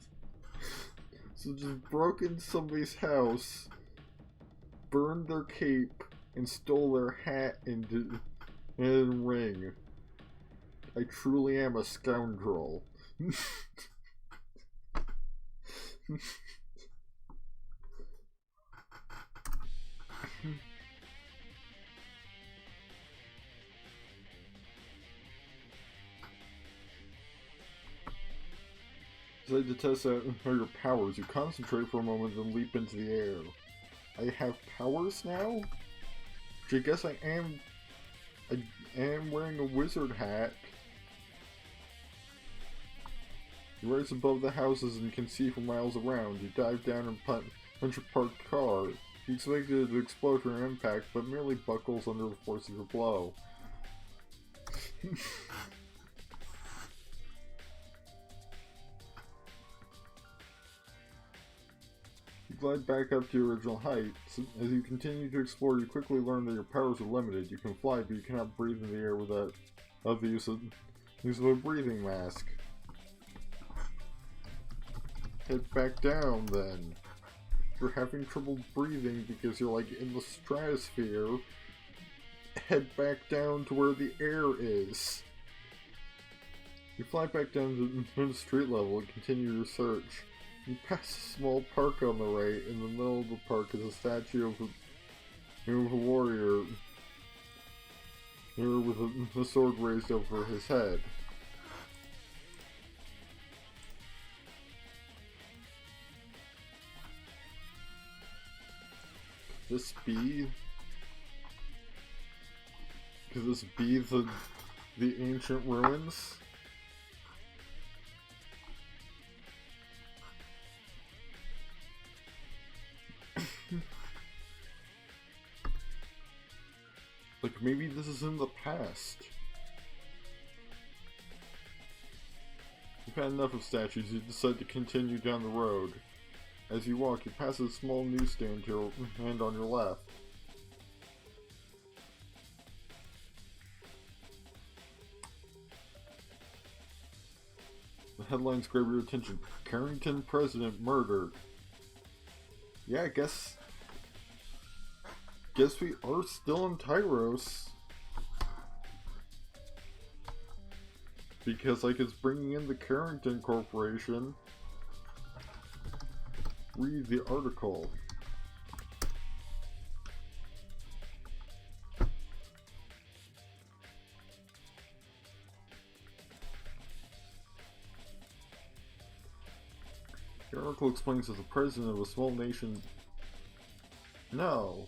A: So just broke into somebody's house, burned their cape, and stole their hat and ring. I truly am a scoundrel. Decide to test out your powers. You concentrate for a moment, then leap into the air. I have powers now? Which I guess I am wearing a wizard hat. You rise above the houses and can see for miles around. You dive down and punch a parked car. You expected it to explode or impact, but merely buckles under the force of your blow. You glide back up to your original height. As you continue to explore, you quickly learn that your powers are limited. You can fly, but you cannot breathe in the air without the use of a breathing mask. Head back down, then. If you're having trouble breathing because you're like in the stratosphere, head back down to where the air is. You fly back down to the street level and continue your search. You pass a small park on the right. In the middle of the park is a statue of a warrior with a sword raised over his head. Could this be the the ancient ruins. Like, maybe this is in the past. You've had enough of statues, you decide to continue down the road. As you walk, you pass a small newsstand to your hand on your left. The headlines grab your attention. Carrington President murdered. Yeah, I guess we are still in Tyros. Because, like, it's bringing in the Carrington Corporation. Read the article. The article explains that the president of a small nation... No.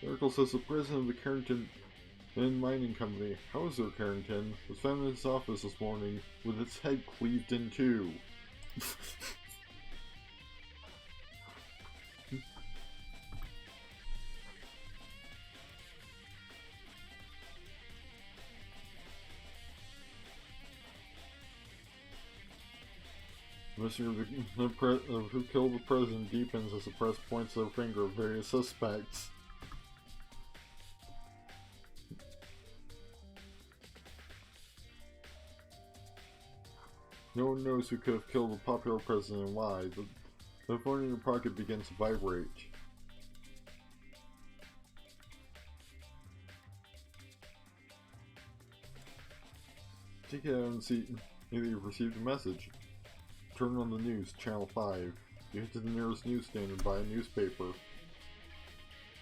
A: The article says the president of the Carrington Mining Company, Hauser Carrington, was found in his office this morning with its head cleaved in two. The mystery of who killed the president deepens as the press points their finger at various suspects. No one knows who could have killed the popular president and why. The phone in your pocket begins to vibrate. Take it out and see if you've received a message. Turn on the news, channel 5. You head to the nearest newsstand and buy a newspaper.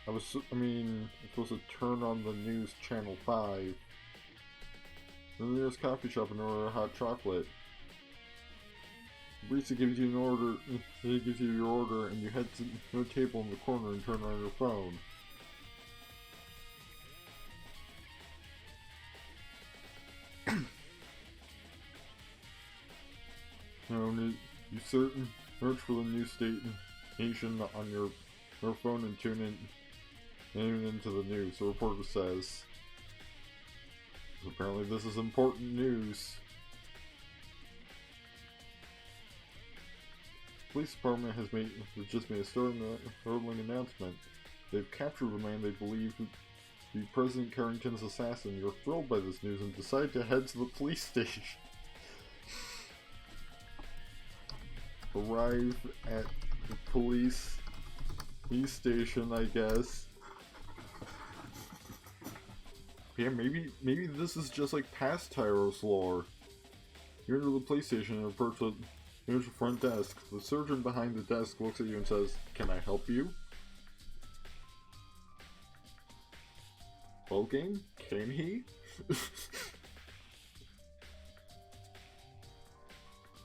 A: I'm supposed to turn on the news, channel 5. To the nearest coffee shop and order a hot chocolate. Barista gives you an order. He gives you your order, and you head to a table in the corner and turn on your phone. You search for the news station on your phone and tune into the news. The reporter says, apparently this is important news. The police department has just made a startling announcement. They've captured the man they believe to be President Carrington's assassin. You're thrilled by this news and decide to head to the police station. Arrive at the police station, I guess. Yeah, maybe this is just like past Tyros lore. You enter the police station and approach the front desk. The surgeon behind the desk looks at you and says, "Can I help you?" Ball game? Can he?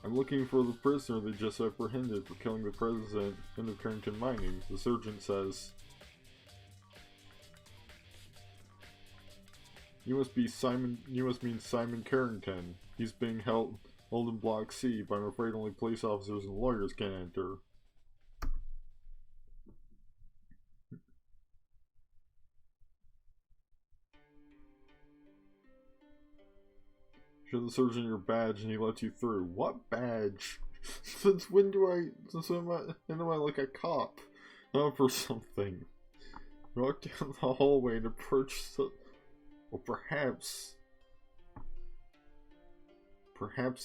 A: I'm looking for the prisoner they just apprehended for killing the president of Carrington Mining, the surgeon says. You must mean Simon Carrington. He's being held in Block C, but I'm afraid only police officers and lawyers can enter. Show the surgeon your badge and he lets you through. What badge? Since when am I like a cop? For something. You walk down the hallway and approach or perhaps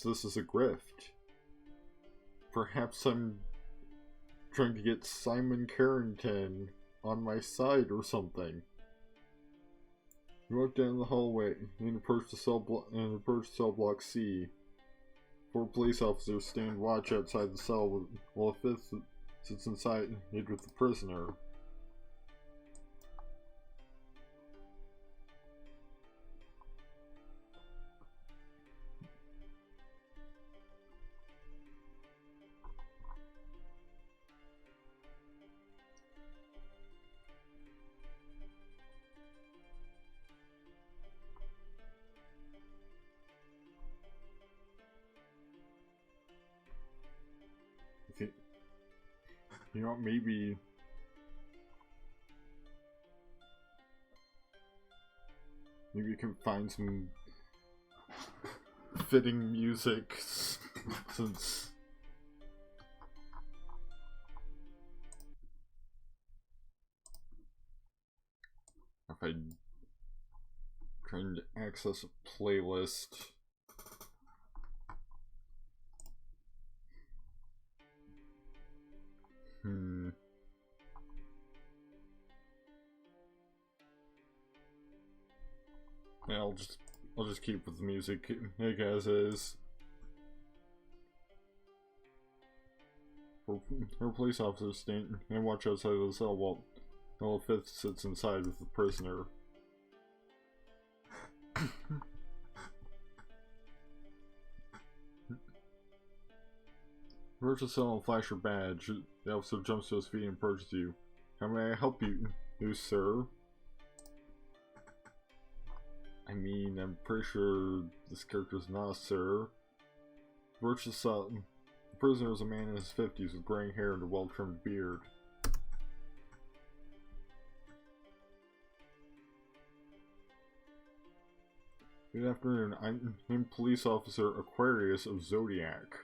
A: this is a grift. Perhaps I'm trying to get Simon Carrington on my side or something. You walk down the hallway and approach cell block C. 4 police officers stand watch outside the cell while a 5th sits inside with the prisoner. You know, maybe you can find some fitting music since if I trying to access a playlist. Yeah, I'll just keep with the music like as is. Her police officers stand and watch outside of the cell while a fifth sits inside with the prisoner. Approach the cell and flash your badge. The officer jumps to his feet and approaches you. How may I help you, sir? I mean, I'm pretty sure this character's not a sir. Approach the cell. The prisoner is a man in his 50s with graying hair and a well-trimmed beard. Good afternoon, I'm Police Officer Aquarius of Zodiac.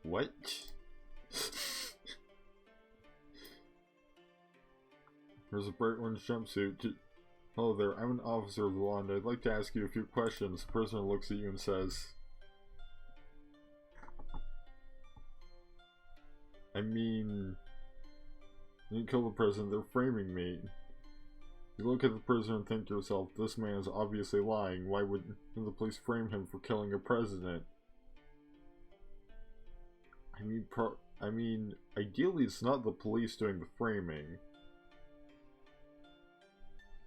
A: What? There's a bright orange jumpsuit. Hello there, I'm an officer of the law and I'd like to ask you a few questions. The prisoner looks at you and says, I mean, you didn't kill the president, they're framing me. You look at the prisoner and think to yourself, this man is obviously lying. Why would the police frame him for killing a president? I mean, ideally it's not the police doing the framing.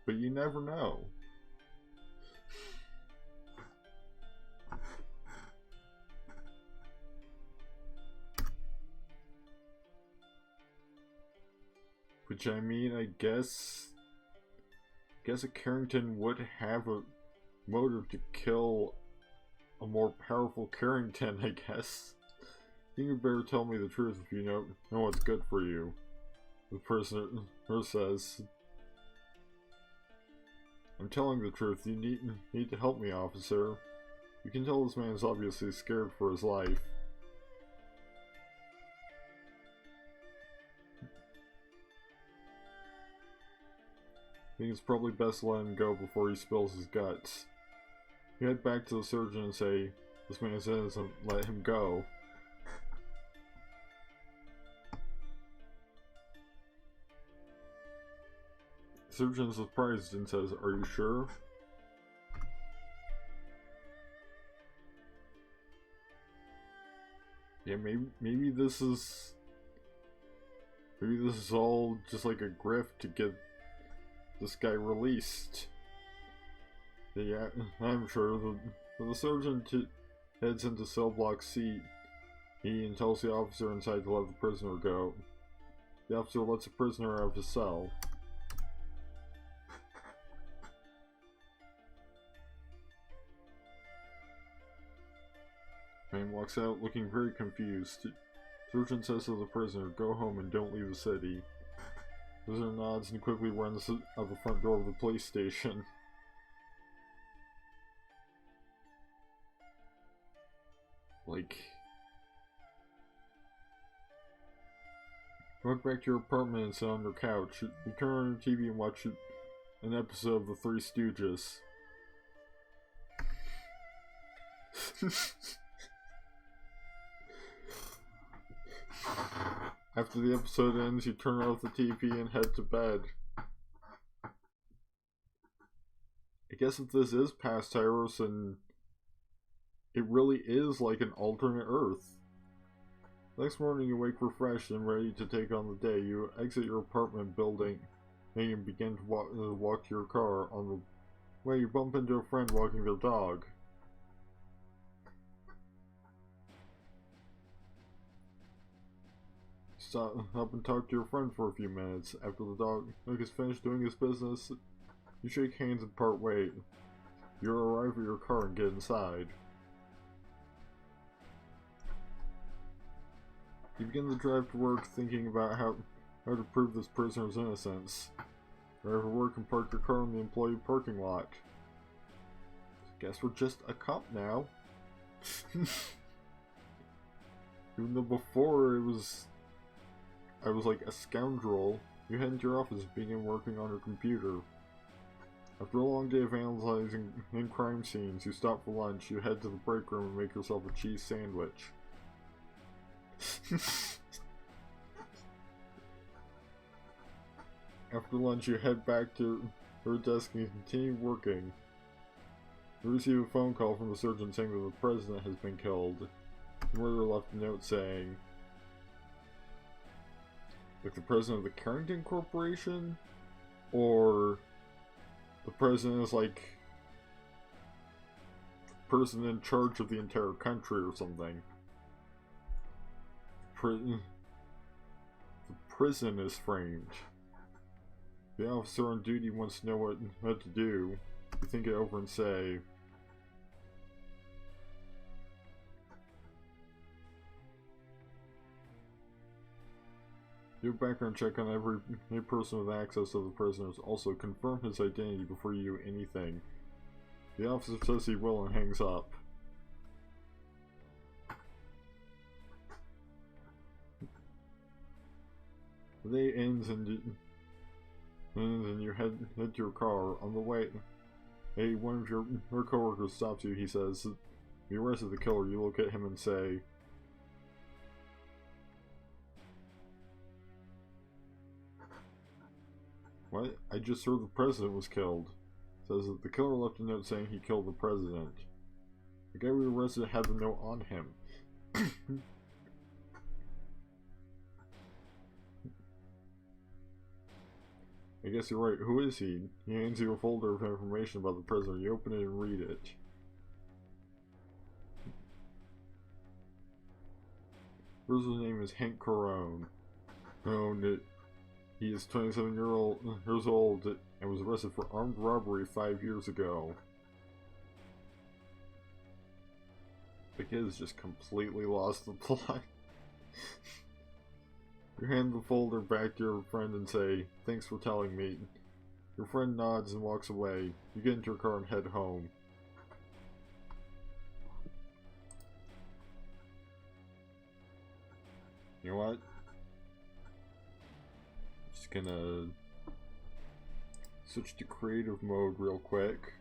A: But you never know. Which I mean, I guess a Carrington would have a motive to kill a more powerful Carrington, I guess. You better tell me the truth if you know what's good for you. The prisoner says, I'm telling the truth. You need to help me, officer. You can tell this man is obviously scared for his life. I think it's probably best to let him go before he spills his guts. You head back to the surgeon and say, this man is innocent, let him go. The surgeon is surprised and says, are you sure? Yeah, maybe this is all just like a grift to get this guy released. Yeah, I'm sure. The surgeon heads into cell block C. He tells the officer inside to let the prisoner go. The officer lets the prisoner out of his cell. Man walks out looking very confused. Surgeon says to the prisoner, go home and don't leave the city. Prisoner nods and quickly runs out the front door of the police station. Like, walk back to your apartment and sit on your couch. You turn on your TV and watch an episode of The Three Stooges. After the episode ends, you turn off the TV and head to bed. I guess if this is past Tyros, and it really is like an alternate Earth. Next morning you wake refreshed and ready to take on the day. You exit your apartment building and you begin to walk to your car. On the way you bump into a friend walking their dog. Stop up and talk to your friend for a few minutes. After the dog is finished doing his business, you shake hands and part ways. You arrive at your car and get inside. You begin the drive to work thinking about how to prove this prisoner's innocence. Drive to work and park your car in the employee parking lot. Guess we're just a cop now. Even though before I was like a scoundrel, you head into your office and begin working on your computer. After a long day of analyzing in crime scenes, you stop for lunch, you head to the break room and make yourself a cheese sandwich. After lunch, you head back to her desk and continue working. You receive a phone call from the surgeon saying that the president has been killed. The murderer left a note saying, like the president of the Carrington Corporation? Or the president is like the person in charge of the entire country or something. The prison is framed. The officer on duty wants to know what to do. You think it over and say, do a background check on every person with access to the prisoners. Also, confirm his identity before you do anything. The officer says he will and hangs up. The day ends and you head to your car. On the way, one of your coworkers stops you. He says, "You arrested the killer." You look at him and say, "What? I just heard the president was killed." Says that the killer left a note saying he killed the president. The guy we arrested had the note on him. I guess you're right. Who is he? He hands you a folder of information about the president. You open it and read it. Person's name is Hank Corone. He is 27 years old and was arrested for armed robbery 5 years ago. The kid has just completely lost the plot. You hand the folder back to your friend and say, "Thanks for telling me." Your friend nods and walks away. You get into your car and head home. You know what? Just gonna switch to creative mode real quick.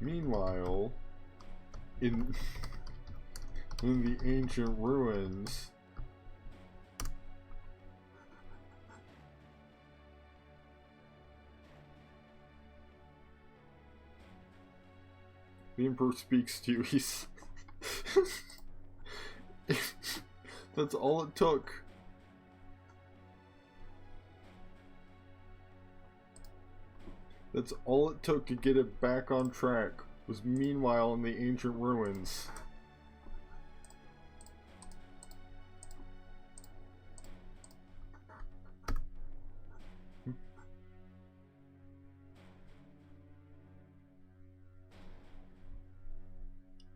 A: Meanwhile, in the ancient ruins, the Emperor speaks to you. He's that's all it took. That's all it took to get it back on track, was meanwhile in the ancient ruins.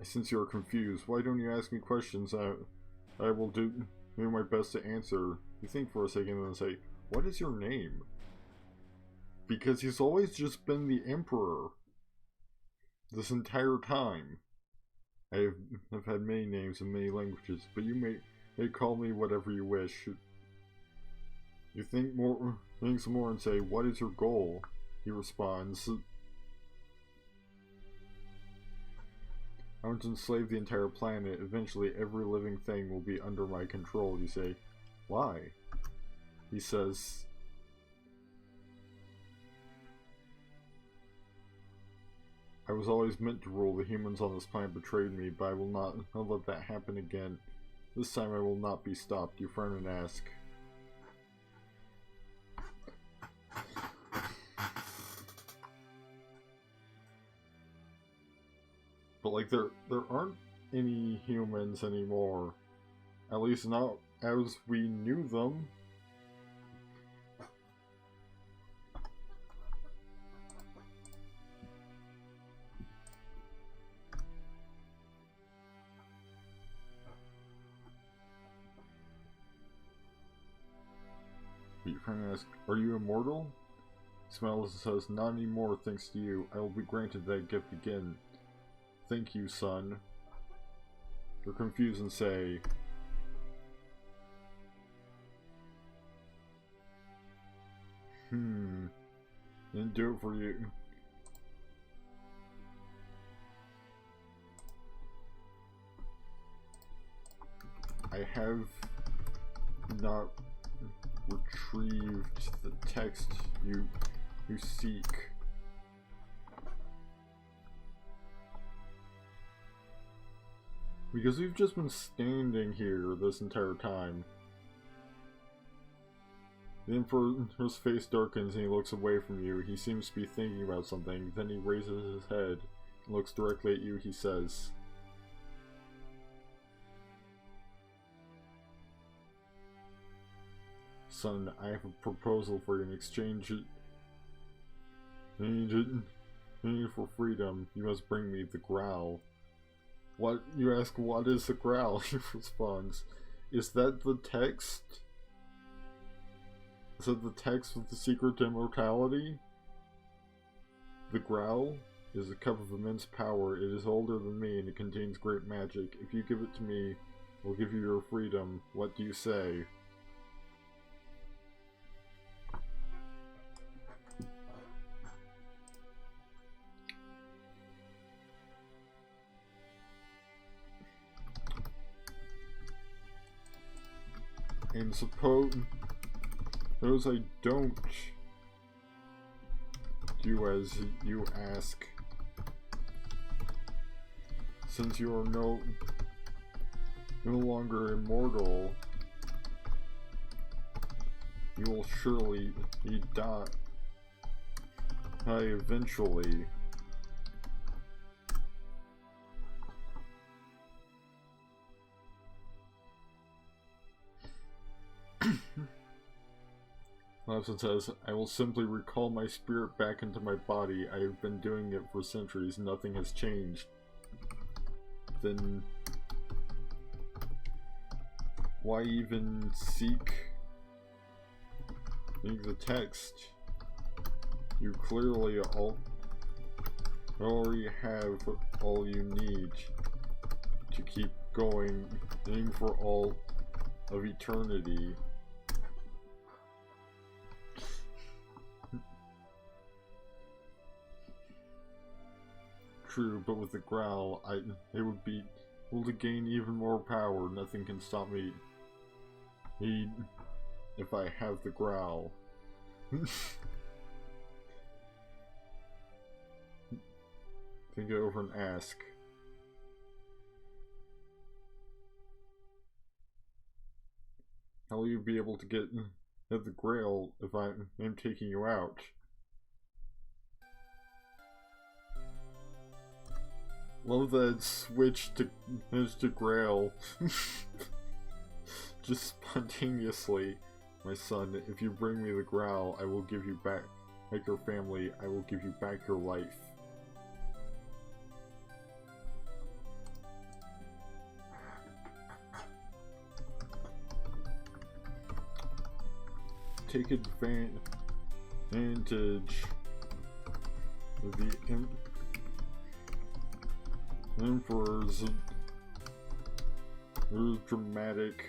A: Since you are confused, why don't you ask me questions I will do my best to answer? You think for a second and then say, "What is your name?" Because he's always just been the Emperor. This entire time. I've had many names in many languages, but you may call me whatever you wish. You think some more and say, "What is your goal?" He responds, "I want to enslave the entire planet. Eventually every living thing will be under my control." You say, "Why?" He says, "I was always meant to rule. The humans on this planet betrayed me, but I will not let that happen again. This time I will not be stopped." You frown and ask, but like there aren't any humans anymore. At least not as we knew them. Fan asks, "Are you immortal?" He smiles and says, "Not anymore, thanks to you. I will be granted that gift again." "Thank you, son." They're confused and say, didn't do it for you. I have not retrieved the text you seek. Because we've just been standing here this entire time. The Emperor's face darkens and he looks away from you. He seems to be thinking about something. Then he raises his head and looks directly at you. He says, "Son, I have a proposal for you in exchange. In for freedom, you must bring me the Growl." "What?" You ask, "What is the Growl?" He responds, "Is that the text? Is that the text with the secret to immortality?" "The Growl is a cup of immense power. It is older than me and it contains great magic. If you give it to me, I'll give you your freedom. What do you say?" And suppose I don't do as you ask. Since you are no longer immortal, you will surely die eventually. Lapson says, "I will simply recall my spirit back into my body. I have been doing it for centuries. Nothing has changed." "Then why even seek the text? You clearly already have all you need to keep going for all of eternity." "True, but with the Growl, it would be able to gain even more power. Nothing can stop me if I have the Growl." Think it over and ask, "How will you be able to get at the Grail if I am taking you out?" Love that switch to Grail. Just spontaneously. "My son, if you bring me the Growl, I will give you back your family. I will give you back your life." Take advantage of the Emperor's dramatic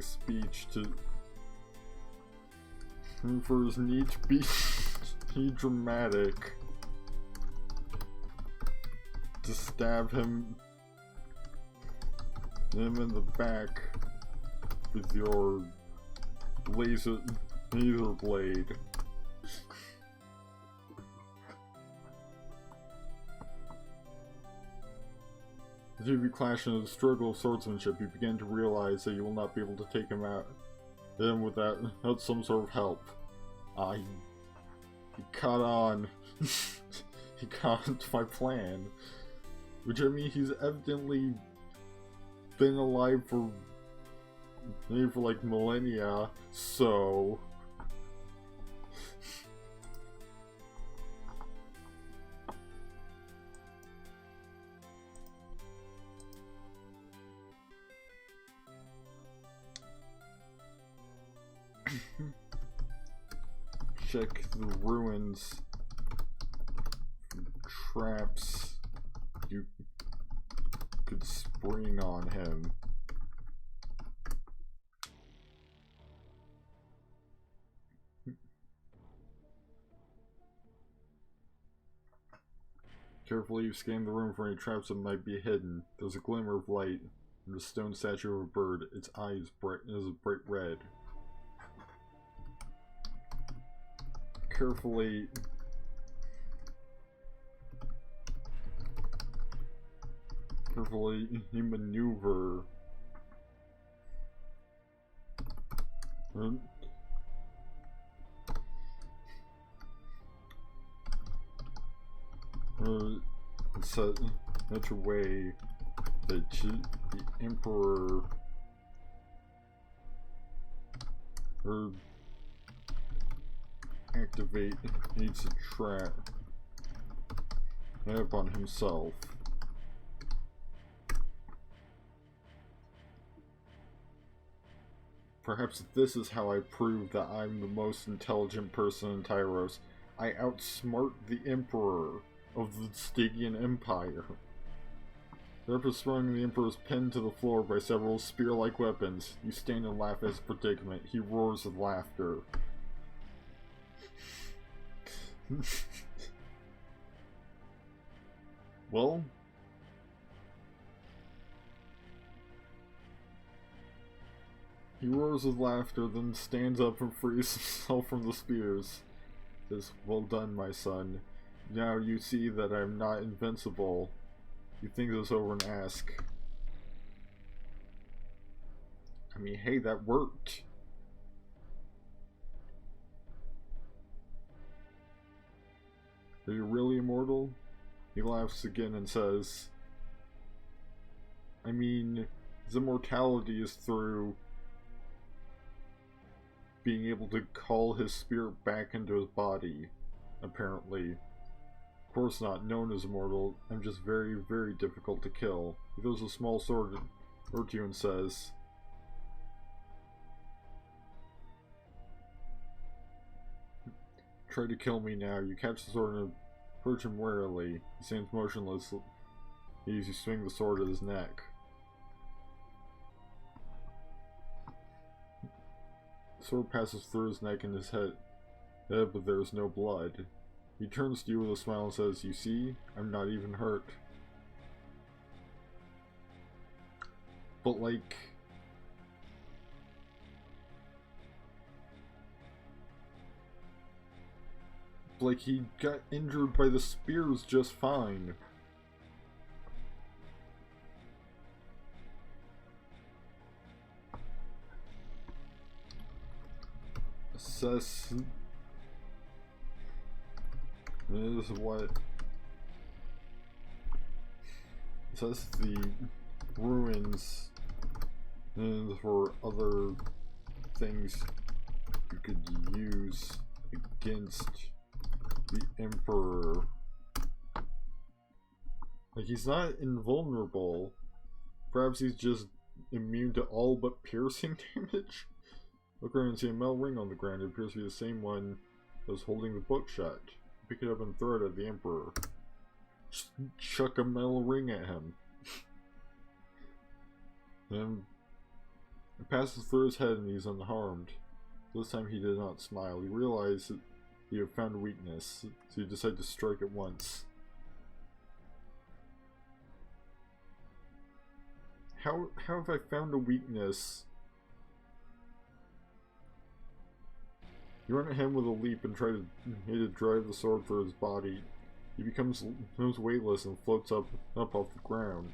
A: speech to Emperor's need to be dramatic to stab him in the back with your laser blade. As you clash in a struggle of swordsmanship, you begin to realize that you will not be able to take him out without some sort of help. He caught on. He caught on to my plan. Which, I mean, he's evidently been alive for like millennia, so... check the ruins for traps you could spring on him. Carefully you scan the room for any traps that might be hidden. There's a glimmer of light from the stone statue of a bird. Its eye is bright red. Carefully you maneuver such a way that the Emperor needs a trap upon himself. Perhaps this is how I prove that I'm the most intelligent person in Tyros. I outsmart the Emperor of the Stygian Empire. After throwing the Emperor's pinned to the floor by several spear-like weapons, you stand and laugh at his predicament. He roars with laughter. Well, he roars with laughter, then stands up and frees himself from the spears. Says, "Well done, my son. Now you see that I'm not invincible. You think this over and ask." I mean, hey, that worked. Are you really immortal? He laughs again and says, I mean, his immortality is through being able to call his spirit back into his body, apparently. Of course not known as immortal, I'm just very, very difficult to kill. He throws a small sword at you and says, "Try to kill me now." You catch the sword and approach him warily. He stands motionless as you swing the sword at his neck. The sword passes through his neck and his head, but there is no blood. He turns to you with a smile and says, "You see, I'm not even hurt." But like, he got injured by the spears just fine. Assess. This is what. Assess the ruins and for other things you could use against the Emperor. Like, he's not invulnerable. Perhaps he's just immune to all but piercing damage. Look around and see a metal ring on the ground. It appears to be the same one that was holding the book shut. Pick it up and throw it at the Emperor. Just chuck a metal ring at him. Then it passes through his head and he's unharmed. This time he did not smile. He realized that he had found a weakness, so he decided to strike at once. How have I found a weakness? You run at him with a leap and try to drive the sword through his body. He becomes weightless and floats up off the ground.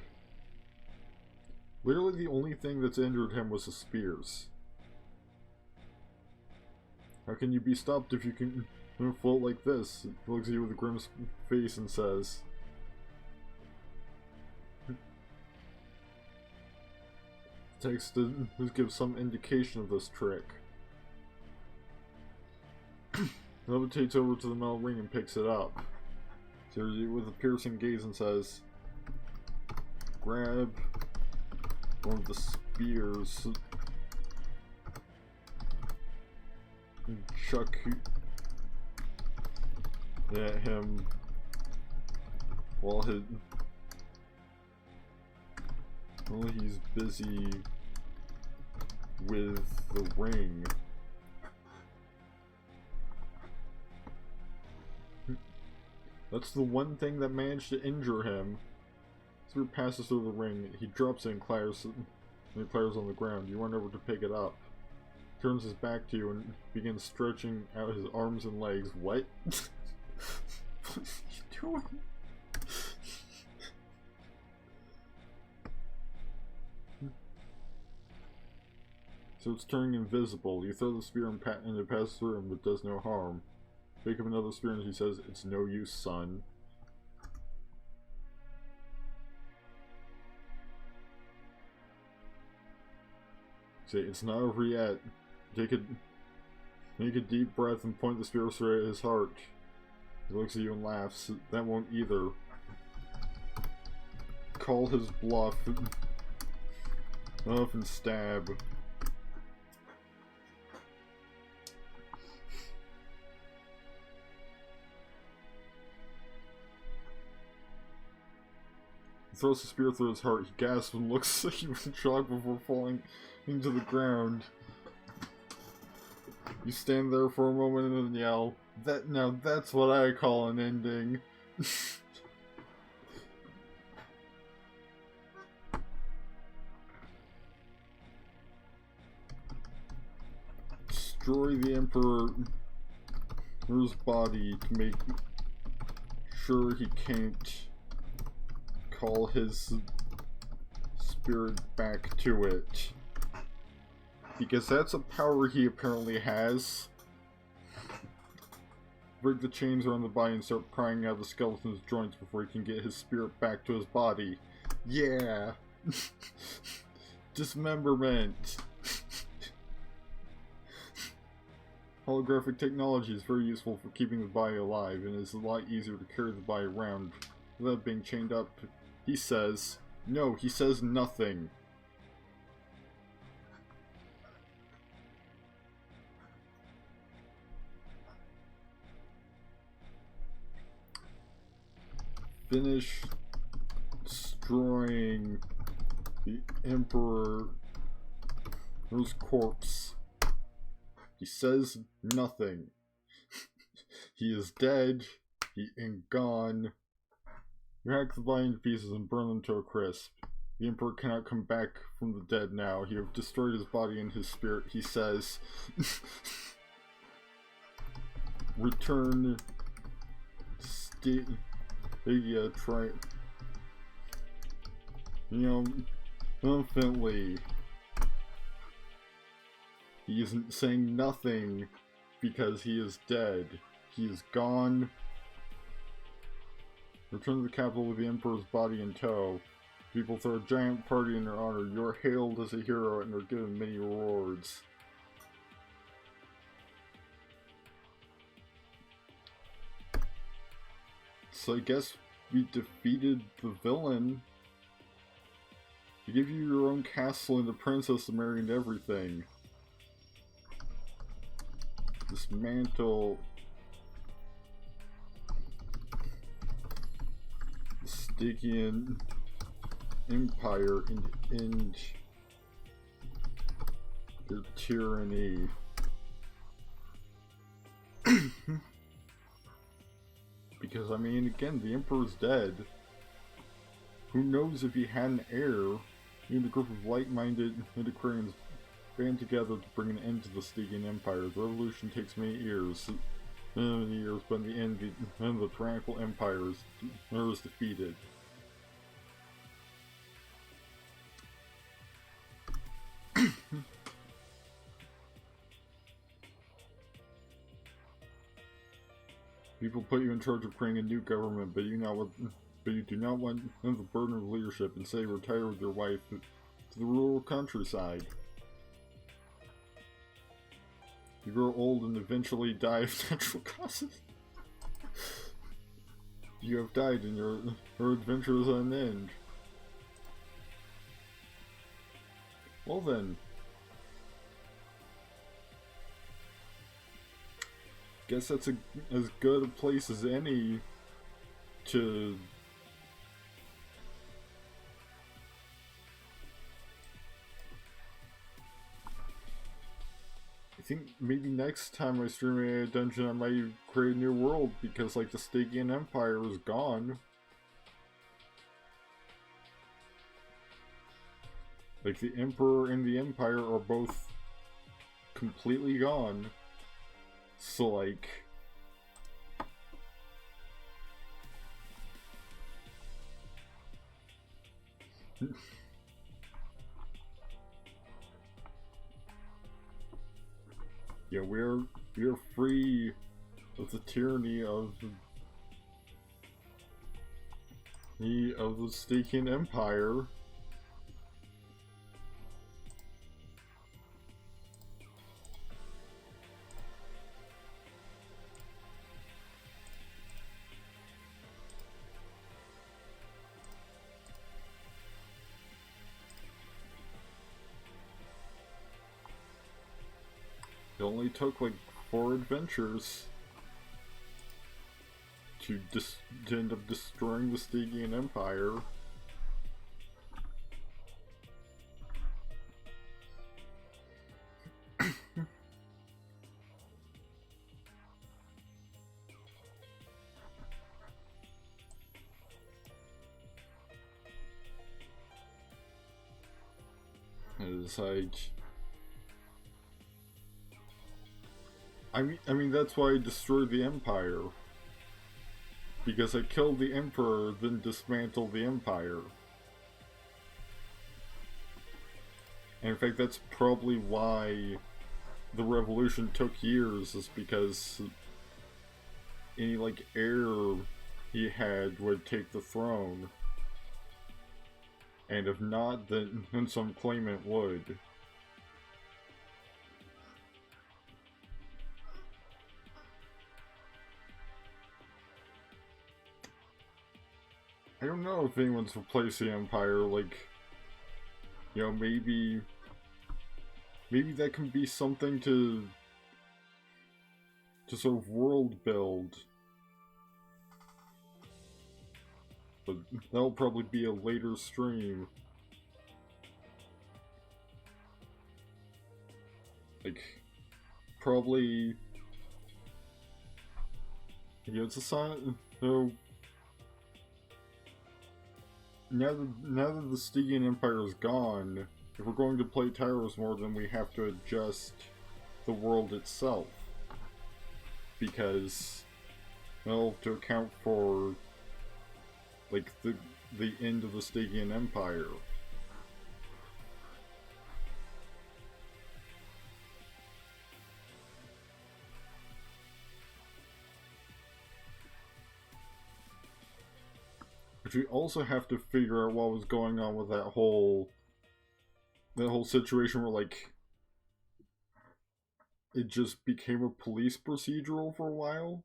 A: Literally the only thing that's injured him was the spears. How can you be stopped if you can float like this? He looks at you with a grim face and says, text gives some indication of this trick. Levitates over to the metal ring and picks it up. Stares at you with a piercing gaze and says, "Grab one of the spears and chuck at him while he's busy with the ring. That's the one thing that managed to injure him. So he passes through the ring, he drops it and clatters on the ground. You run over to pick it up. Turns his back to you and begins stretching out his arms and legs. What? What are you doing? So it's turning invisible. You throw the spear and it passes through him, but does no harm. Pick up another spear and he says, "It's no use, son." Say, "It's not over yet." Take a deep breath and point the spear straight at his heart. He looks at you and laughs. "That won't either." Call his bluff. Off and stab. He throws the spear through his heart. He gasps and looks like he was in shock before falling into the ground. You stand there for a moment and then yell, Now that's what I call an ending." Destroy the Emperor's body to make sure he can't call his spirit back to it. Because that's a power he apparently has. Break the chains around the body and start prying out the skeleton's joints before he can get his spirit back to his body. Yeah! Dismemberment! Holographic technology is very useful for keeping the body alive, and is a lot easier to carry the body around without being chained up. He says. No, he says nothing. Finish destroying the Emperor's corpse. He says nothing. He is dead. He ain't gone. You hack the body into pieces and burn them to a crisp. The Emperor cannot come back from the dead now. You have destroyed his body and his spirit, he says. Return triumphantly. He isn't saying nothing because he is dead. He is gone. Return to the capital with the Emperor's body in tow. People throw a giant party in their honor. You are hailed as a hero and are given many rewards. So I guess we defeated the villain. They give you your own castle and the princess to marry and everything. Dismantle the Stygian Empire and end their tyranny. Because, I mean, again, the Emperor's dead. Who knows if he had an heir? You and a group of like-minded antiquarians band together to bring an end to the Stygian Empire. The revolution takes many years, but in the end, the tyrannical empire is defeated. People put you in charge of creating a new government, but you do not want the burden of leadership, and say retire with your wife to the rural countryside. You grow old and eventually die of natural causes. You have died and your adventure is at an end. Well then. guess that's as good a place as any to I think maybe next time I stream a dungeon I might create a new world, because like the Stygian Empire is gone. Like the Emperor and the Empire are both completely gone. So like yeah, we're free of the tyranny of the Stygian Empire. It only took like 4 adventures to end up destroying the Stygian Empire. It's like, I mean that's why I destroyed the Empire. Because I killed the Emperor, then dismantled the Empire. And in fact, that's probably why the revolution took years, is because any like heir he had would take the throne. And if not, then some claimant would. I don't know if anyone's replaced the Empire, like, you know, maybe that can be something to sort of world build. But that'll probably be a later stream. Like, probably, yeah, it's a sign, so, now that the Stygian Empire is gone, if we're going to play Tyros more, then we have to adjust the world itself. Because, well, to account for, like, the end of the Stygian Empire. But we also have to figure out what was going on with that whole situation where, like, it just became a police procedural for a while.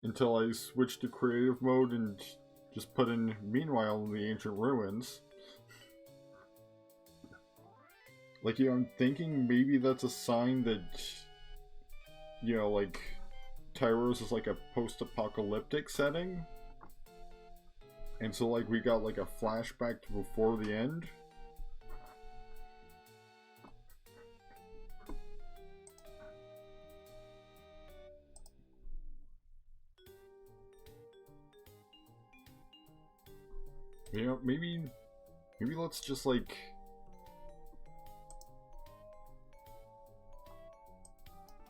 A: Until I switched to creative mode and just put in Meanwhile in the Ancient Ruins. Like, you know, I'm thinking maybe that's a sign that, you know, like, Tyros is like a post-apocalyptic setting. And so, like, we got, like, a flashback to before the end. You know, maybe let's just, like...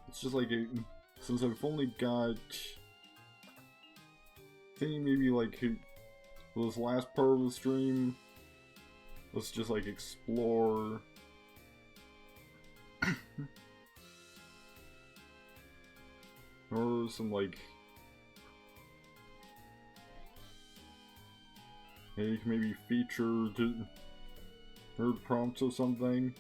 A: It's just, like, since I've only got... I think maybe, like... For this last part of the stream, let's just like explore or some like maybe feature nerd prompts or something.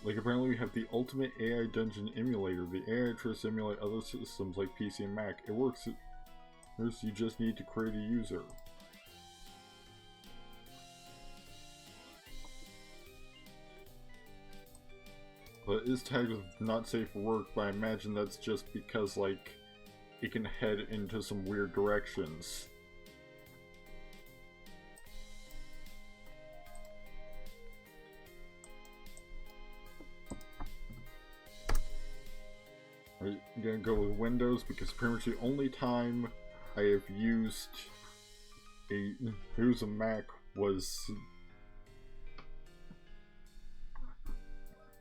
A: Like apparently we have the ultimate AI dungeon emulator. The AI tries to emulate other systems like PC and Mac. It works. You just need to create a user. But it is tagged with not safe for work, but I imagine that's just because, like, it can head into some weird directions. I'm gonna go with Windows because pretty much the only time I have used a Mac was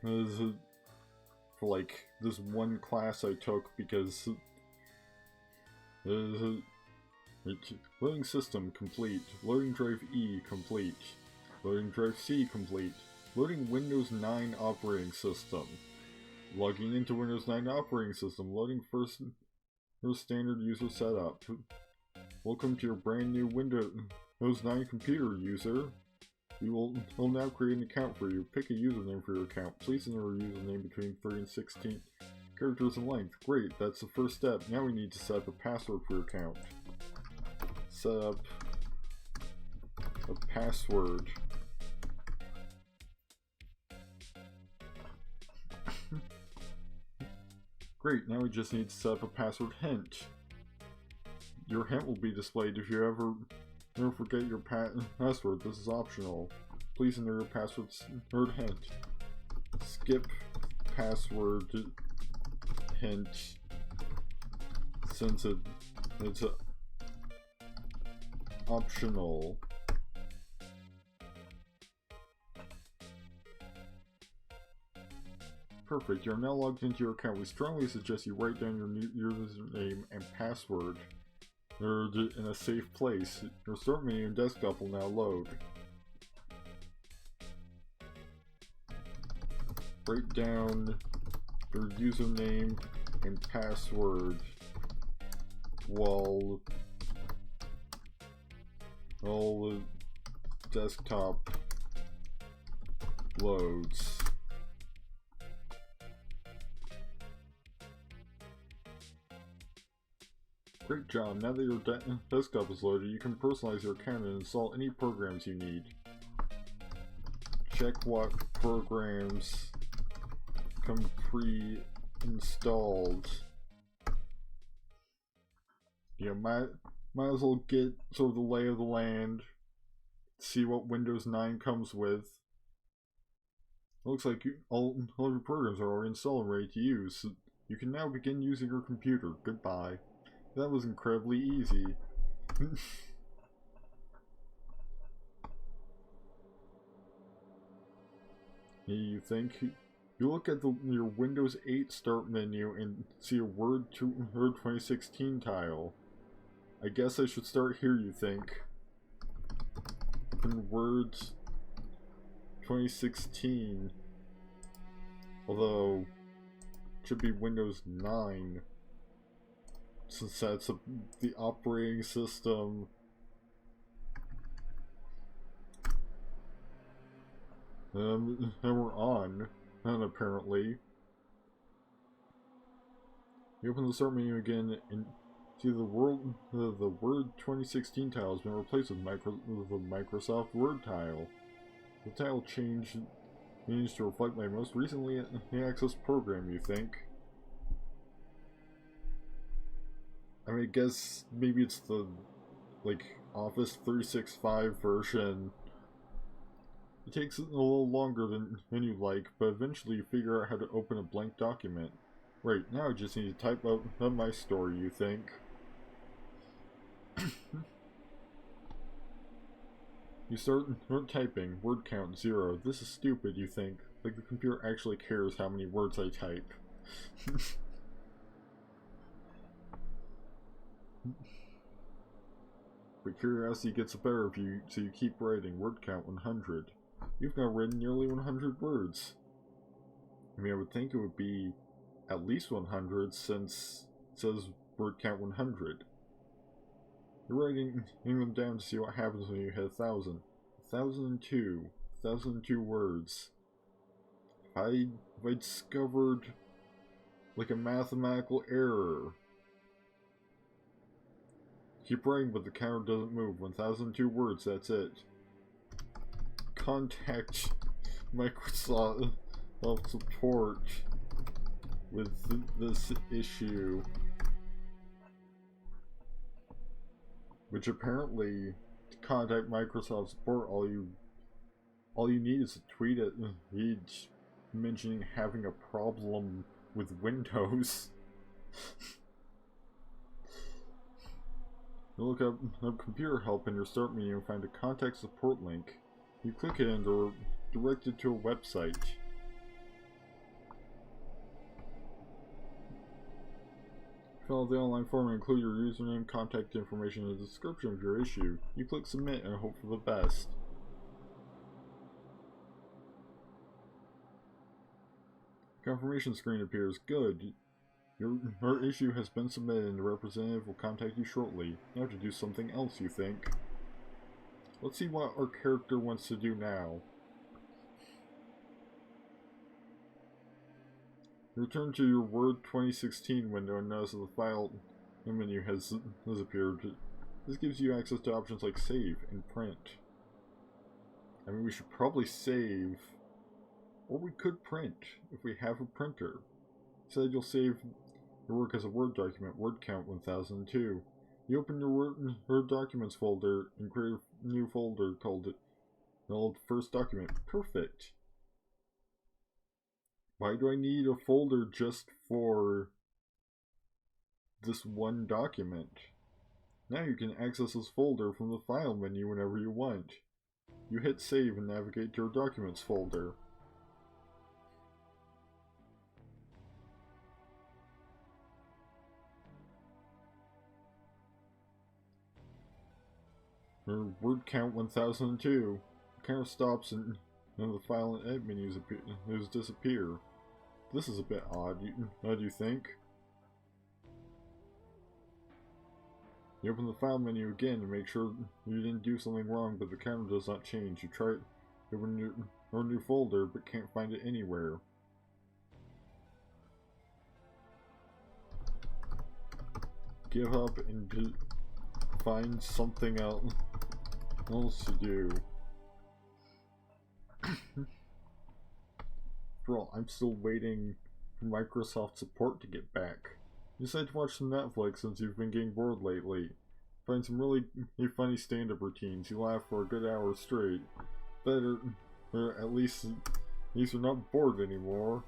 A: for like this one class I took because loading system complete, loading drive E complete, loading drive C complete, loading Windows 9 operating system, logging into Windows 9 operating system, loading first standard user setup. Welcome to your brand new Windows 9 computer, user. We will now create an account for you. Pick a username for your account. Please enter a username between 3 and 16 characters in length. Great, that's the first step. Now we need to set up a password for your account. Set up a password. Great, now we just need to set up a password hint. Your hint will be displayed if you ever forget your password. This is optional. Please enter your password hint. Skip password hint since it's optional. Perfect, you're now logged into your account. We strongly suggest you write down your new username and password in a safe place. Your start menu and desktop will now load. Write down your username and password while the desktop loads. Great job, now that your desktop is loaded, you can personalize your account and install any programs you need. Check what programs come pre-installed. You might as well get sort of the lay of the land, see what Windows 9 comes with. Looks like all your programs are already installed and ready to use. So you can now begin using your computer. Goodbye. That was incredibly easy. You think? You look at your Windows 8 start menu and see a Word 2016 tile. I guess I should start here, you think. In Word 2016. Although, it should be Windows 9. Since that's the operating system. And we're on, apparently. You open the start menu again and see the Word 2016 tile has been replaced with the Microsoft Word tile. The tile change needs to reflect my most recently accessed program, you think? I mean, I guess maybe it's the, like, Office 365 version. It takes a little longer than you'd like, but eventually you figure out how to open a blank document. Right, now I just need to type out my story, you think? You start typing, word count 0. This is stupid, you think. Like the computer actually cares how many words I type. But curiosity gets the better of you, so you keep writing. Word count 100. You've now written nearly 100 words. I mean, I would think it would be at least 100 since it says word count 100. You're writing them down to see what happens when you hit 1,000. 1,002. 1,002 words. I discovered like a mathematical error. Keep writing, but the counter doesn't move. 1,002 words, that's it. Contact Microsoft support with this issue, which apparently to contact Microsoft support, all you need is to tweet at each mentioning having a problem with Windows. You look up computer help in your start menu and find a contact support link. You click it and you're directed to a website. Fill out the online form and include your username, contact information, and a description of your issue. You click submit and hope for the best. Confirmation screen appears. Good. Your issue has been submitted and the representative will contact you shortly. You have to do something else, you think. Let's see what our character wants to do now. Return to your Word 2016 window and notice that the file menu has appeared. This gives you access to options like save and print. I mean, we should probably save, or we could print if we have a printer. Instead, you'll save your work as a Word document, word count 1002. You open your Word documents folder and create a new folder called first document. Perfect. Why do I need a folder just for this one document? Now you can access this folder from the file menu whenever you want. You hit save and navigate to your documents folder. Or word count 1002. The counter stops and the file and edit menus disappear. This is a bit odd, do you think? You open the file menu again to make sure you didn't do something wrong, but the counter does not change. You try it, open your new folder, but can't find it anywhere. Give up and find something else to do. After all, I'm still waiting for Microsoft support to get back. You decide to watch some Netflix since you've been getting bored lately. Find some really funny stand-up routines. You laugh for a good hour straight. Better, or at least you're not bored anymore.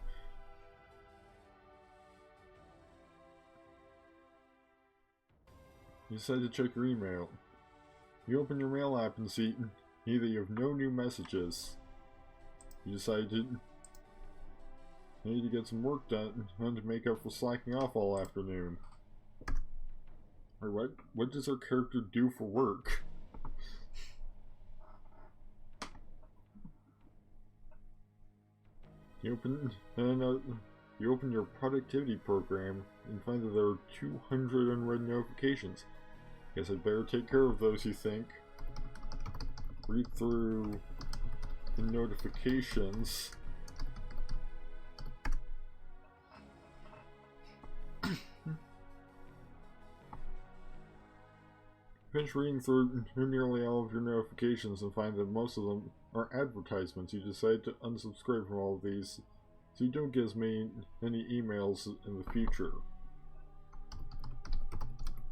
A: You decide to check your email. You open your mail app and see that you have no new messages. You decide to need to get some work done to make up for slacking off all afternoon. Or what does our character do for work? You open your productivity program and find that there are 200 unread notifications. Guess I'd better take care of those, you think. Read through the notifications. Finish reading through nearly all of your notifications and find that most of them are advertisements. You decide to unsubscribe from all of these so you don't get as many emails in the future.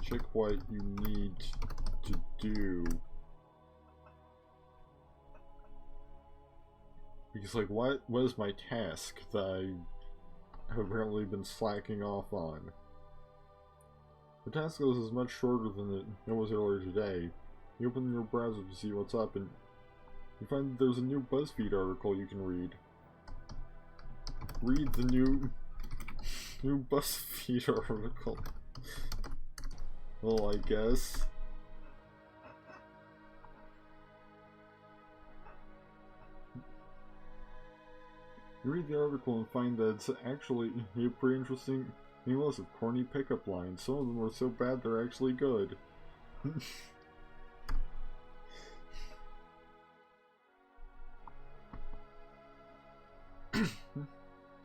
A: Check what you need to do. Because, like, what is my task that I have apparently been slacking off on? The task list is much shorter than it was earlier today. You open your browser to see what's up and you find that there's a new BuzzFeed article you can read. Read the new BuzzFeed article. Well, I guess. You read the article and find that it's actually a pretty interesting list of corny pickup lines. Some of them are so bad they're actually good. You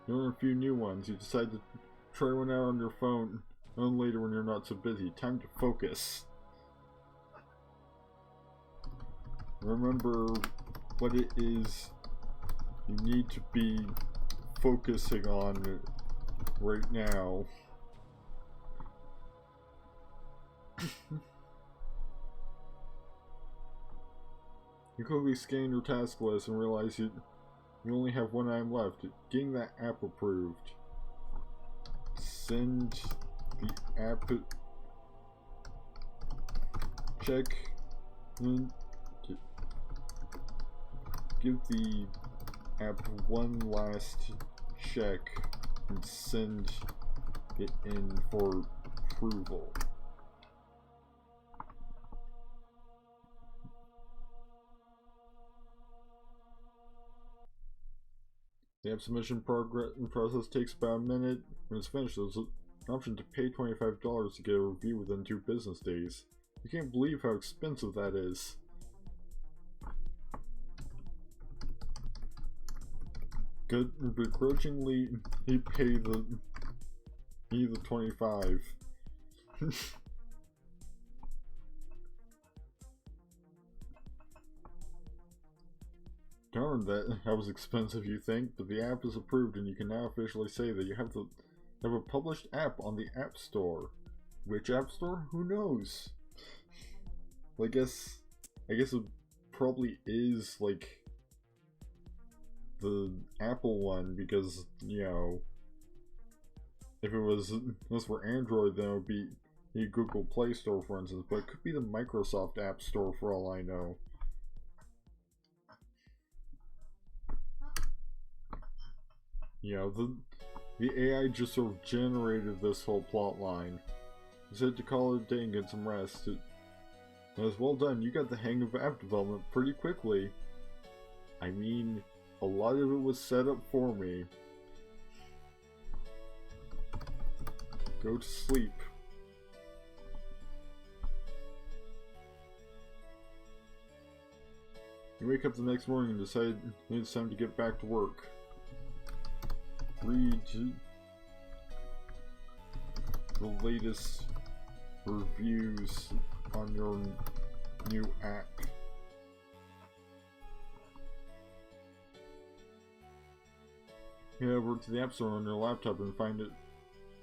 A: learn a few new ones. You decide to try one out on your phone, and later when you're not so busy. Time to focus. Remember what it is you need to be focusing on right now. You quickly scan your task list and realize you only have one item left. Getting that app approved. Send the app. Check. Give the app one last check and send it in for approval. The app submission process takes about a minute. When it's finished, there's an option to pay $25 to get a review within 2 business days. You can't believe how expensive that is. Good, begrudgingly, he paid the 25. Darn, that was expensive, you think, but the app is approved and you can now officially say that you have a published app on the App Store. Which App Store? Who knows? Well, I guess it probably is, like, the Apple one, because, you know, if it was for Android, then it would be the Google Play Store, for instance, but it could be the Microsoft App Store for all I know. You know, the AI just sort of generated this whole plot line. You said to call it a day and get some rest. It was well done. You got the hang of app development pretty quickly. I mean, a lot of it was set up for me. Go to sleep. You wake up the next morning and decide it's time to get back to work. Read the latest reviews on your new app. Head over to the App Store on your laptop and find it.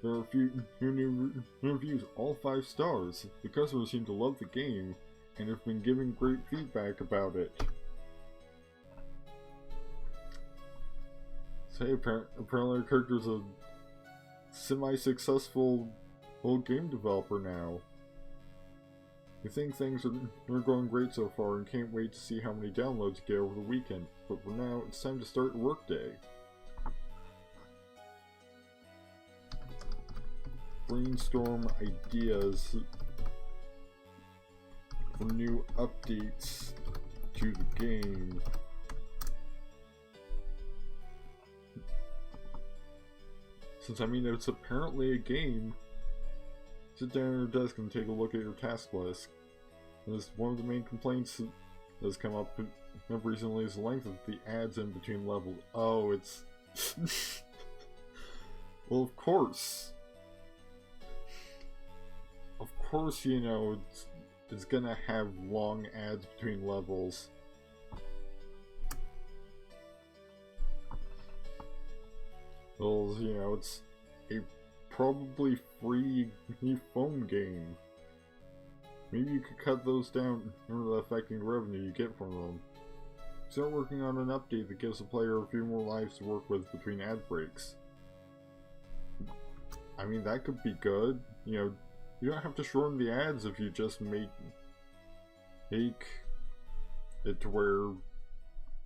A: There are a few new reviews, all 5 stars. The customers seem to love the game and have been giving great feedback about it. Hey, apparently our character's a semi-successful old game developer now. We think things are going great so far and can't wait to see how many downloads you get over the weekend, but for now, it's time to start workday. Brainstorm ideas for new updates to the game. Since, I mean, it's apparently a game, sit down at your desk and take a look at your task list. And this, one of the main complaints that has come up recently is the length of the ads in between levels. Oh, it's... well, of course. Of course, you know, it's gonna have long ads between levels. Well, you know, it's a probably free phone game. Maybe you could cut those down in order to affecting the revenue you get from them. Start working on an update that gives the player a few more lives to work with between ad breaks. I mean, that could be good. You know, you don't have to shorten the ads if you just make it to where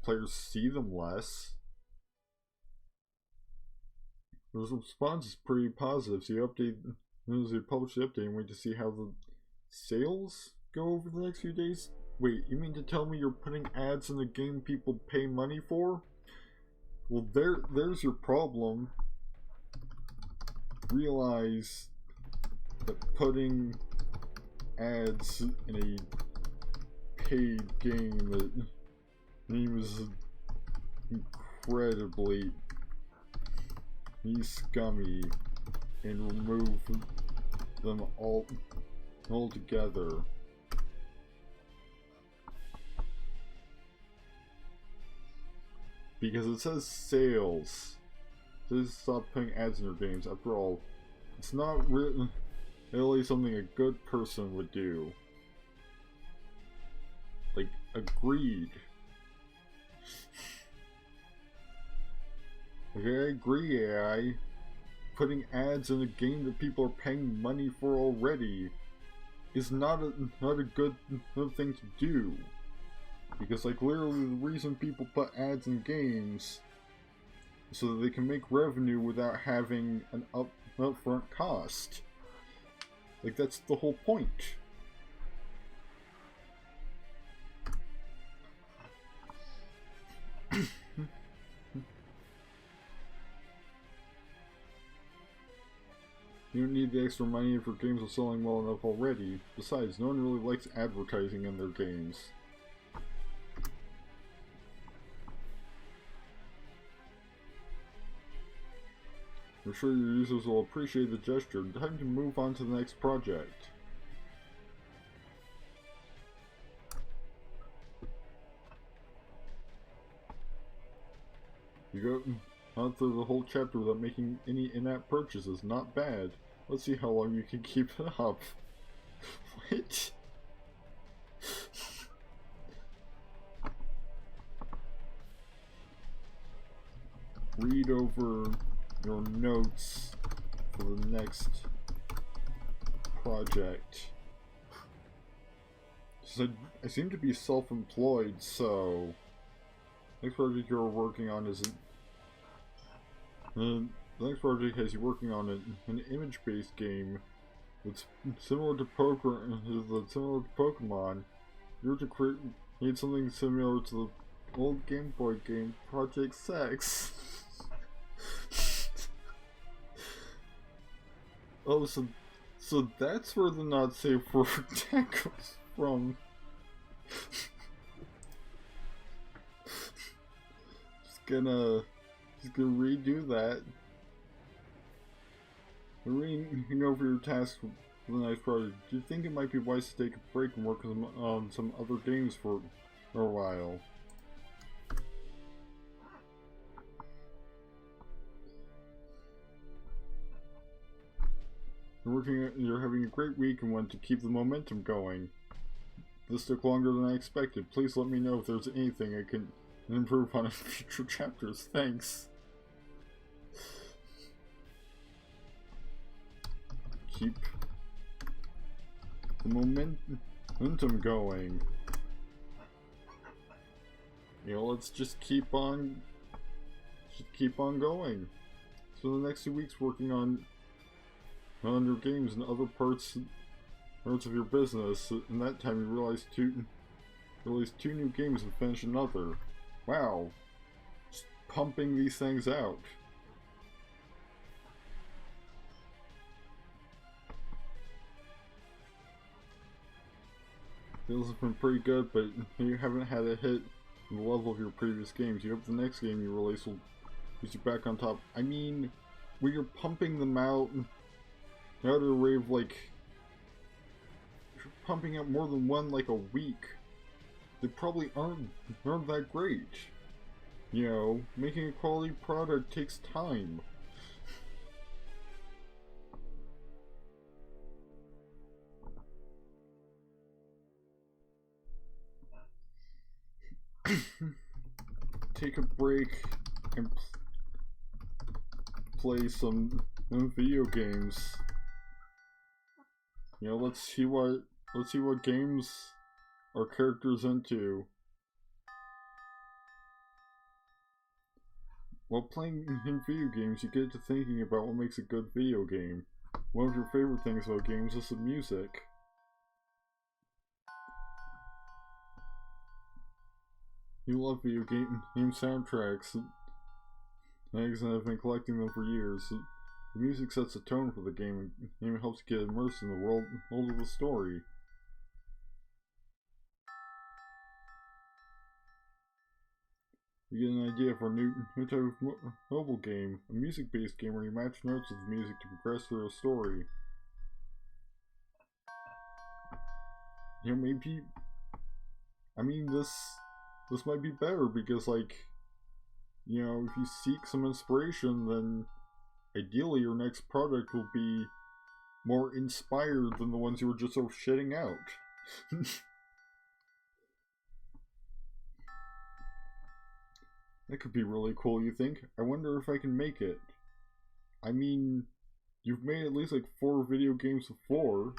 A: players see them less. The response is pretty positive, so you publish the update and wait to see how the sales go over the next few days. Wait, you mean to tell me you're putting ads in the game people pay money for? Well, there's your problem. Realize that putting ads in a paid game that seems incredibly scummy, and remove them all together. Because it says sales. Please stop putting ads in your games. After all, it's not really something a good person would do. Like, agreed. Okay, I agree, AI. Putting ads in a game that people are paying money for already is not a good thing to do. Because, like, literally the reason people put ads in games is so that they can make revenue without having an upfront cost. Like, that's the whole point. You don't need the extra money if your games are selling well enough already. Besides, no one really likes advertising in their games. I'm sure your users will appreciate the gesture. Time to move on to the next project. You go on through the whole chapter without making any in-app purchases. Not bad. Let's see how long you can keep it up. What? Read over your notes for the next project. So I seem to be self-employed, so next project you're working on is the next project has you working on an image-based game that's similar to Pokemon. You're to create something similar to the old Game Boy game Project Sex. Oh, so that's where the not safe word tag comes from. Just gonna redo that. Reading over your task for the next project. Do you think it might be wise to take a break and work on some other games for a while? You're having a great week and want to keep the momentum going. This took longer than I expected. Please let me know if there's anything I can improve on in future chapters. Thanks. Keep the momentum going. You know, let's just keep on going. So the next 2 weeks working on your games and other parts of your business. In that time, you released two new games and finished another. Wow, just pumping these things out. Feels have been pretty good, but you haven't had a hit the level of your previous games. You hope the next game you release will put you back on top. I mean, when you're pumping them out at a rate of like, if you're pumping out more than one like a week, they probably aren't that great. You know, making a quality product takes time. Take a break and play some video games. You know, let's see what games our characters into. While playing in video games, you get to thinking about what makes a good video game. One of your favorite things about games is the music. You love video game soundtracks. And I've been collecting them for years. The music sets the tone for the game and helps you get immersed in the world of the story. You get an idea for a new type of mobile game, a music-based game where you match notes with the music to progress through a story. You know, maybe, I mean, this might be better because, like, you know, if you seek some inspiration, then ideally your next product will be more inspired than the ones you were just sort of shitting out. That could be really cool, you think? I wonder if I can make it. I mean, you've made at least like 4 video games before,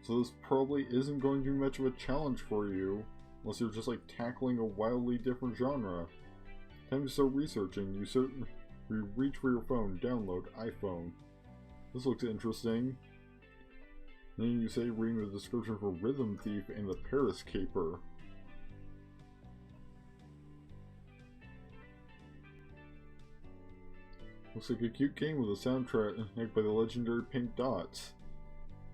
A: so this probably isn't going to be much of a challenge for you, unless you're just like tackling a wildly different genre. Time to start researching. You reach for your phone, download iPhone. This looks interesting. Then you say reading the description for Rhythm Thief and the Paris Caper. Looks like a cute game with a soundtrack by the legendary Pink Dots.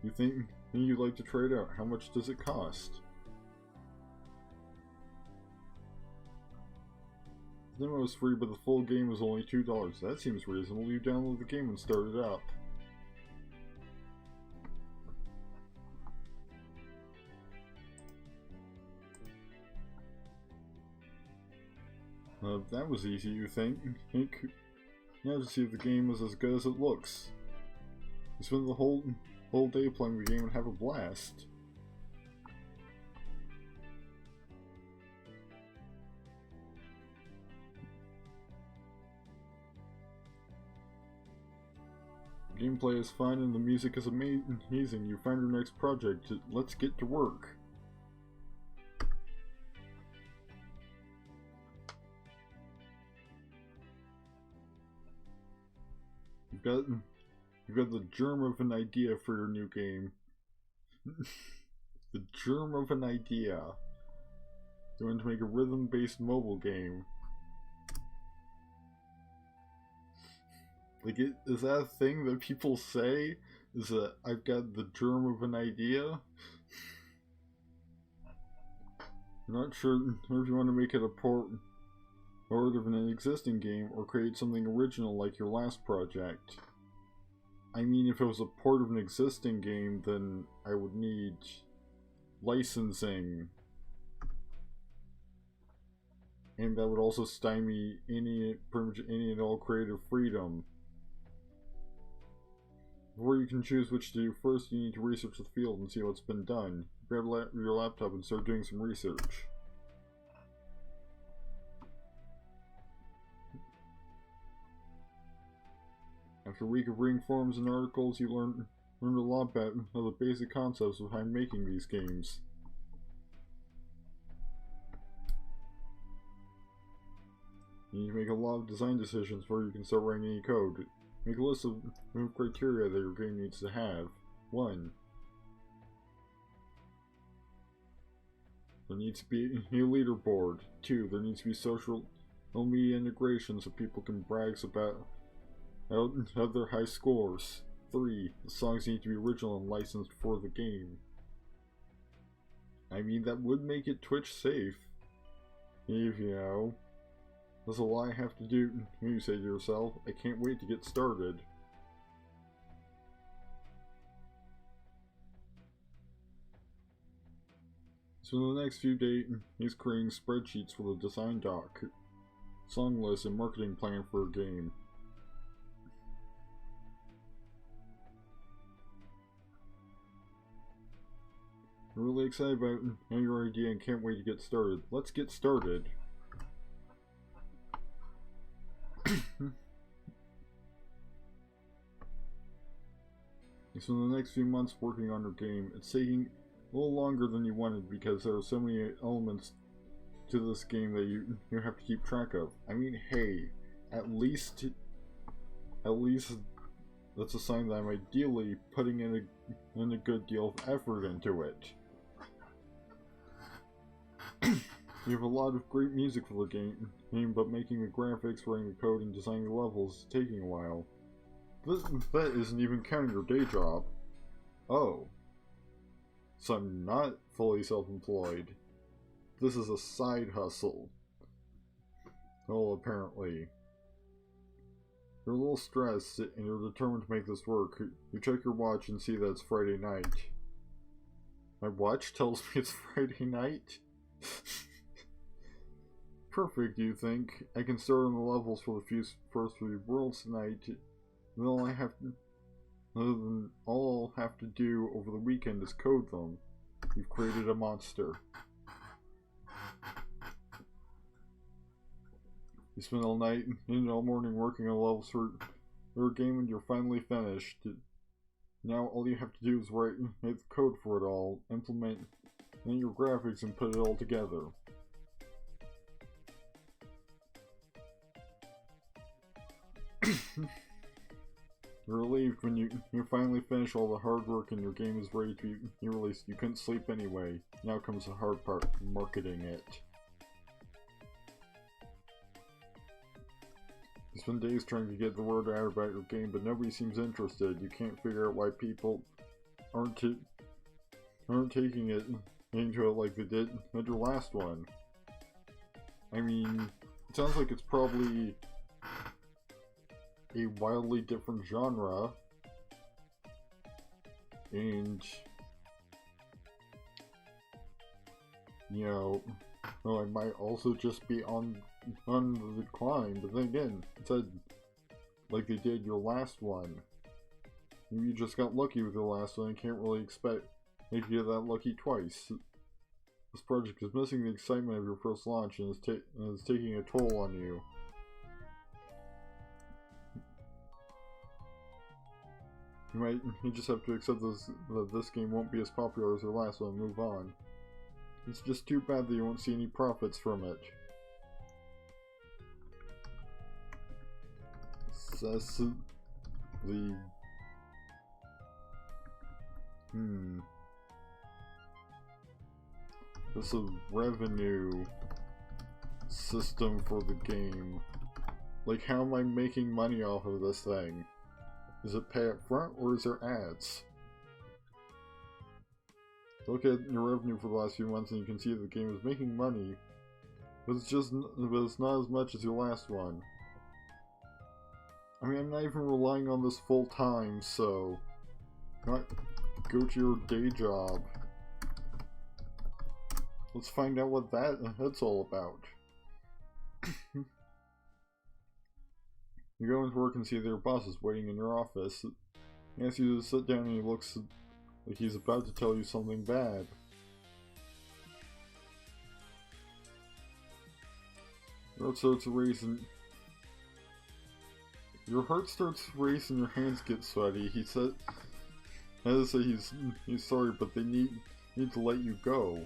A: You think you'd like to try it out? How much does it cost? The demo is free, but the full game is only $2. That seems reasonable. You download the game and start it up. That was easy, you think? Now to see if the game is as good as it looks. You spend the whole day playing the game and have a blast. The gameplay is fun and the music is amazing. You find your next project. Let's get to work. You've got the germ of an idea for your new game. The germ of an idea. You want to make a rhythm-based mobile game. Like, is that a thing that people say? Is that I've got the germ of an idea? I'm not sure if you want to make it a port of an existing game or create something original like your last project. I mean, if it was a port of an existing game, then I would need licensing. And that would also stymie pretty much any and all creative freedom. Before you can choose which to do first, you need to research the field and see what's been done. Grab your laptop and start doing some research. After a week of reading forums and articles, you learned a lot about the basic concepts behind making these games. You need to make a lot of design decisions before you can start writing any code. Make a list of criteria that your game needs to have. 1. There needs to be a leaderboard. 2. There needs to be social media integration so people can brag about their high scores. 3. The songs need to be original and licensed for the game. I mean, that would make it Twitch safe. If you know. That's a lot I have to do, you say to yourself. I can't wait to get started. So in the next few days, he's creating spreadsheets for the design doc, song list, and marketing plan for a game. I'm really excited about your idea and can't wait to get started. Let's get started. So in the next few months working on your game, it's taking a little longer than you wanted because there are so many elements to this game that you have to keep track of. I mean, hey, at least that's a sign that I'm ideally putting in a good deal of effort into it. You have a lot of great music for the game, but making the graphics, writing the code, and designing the levels is taking a while. That isn't even counting your day job. Oh. So I'm not fully self-employed. This is a side hustle. Well, apparently. You're a little stressed, and you're determined to make this work. You check your watch and see that it's Friday night. My watch tells me it's Friday night? Perfect, you think? I can start on the levels for the first few worlds tonight. Then all I'll have to do over the weekend is code them. You've created a monster. You spend all night and all morning working on levels for your game and you're finally finished. Now all you have to do is write the code for it all, implement your graphics and put it all together. You're relieved when you finally finish all the hard work and your game is ready to be released. You couldn't sleep anyway. Now comes the hard part, marketing it. You spend days trying to get the word out about your game, but nobody seems interested. You can't figure out why people aren't taking it into it like they did at your last one. I mean, it sounds like it's probably a wildly different genre, and you know, well, it might also just be on the decline. But then again, it said like they did your last one. Maybe you just got lucky with your last one and can't really expect you to get that lucky twice. This project is missing the excitement of your first launch and is taking a toll on you. You just have to accept that this game won't be as popular as your last one and move on. It's just too bad that you won't see any profits from it. There's a revenue system for the game. Like, how am I making money off of this thing? Is it pay up front or is there ads? Look at your revenue for the last few months and you can see that the game is making money, but it's not as much as your last one. I mean, I'm not even relying on this full time, so go to your day job. Let's find out what that's all about. You go into work and see that your boss is waiting in your office. He asks you to sit down and he looks like he's about to tell you something bad. Your heart starts racing. Your hands get sweaty. He said, as I say, he's sorry, but they need to let you go.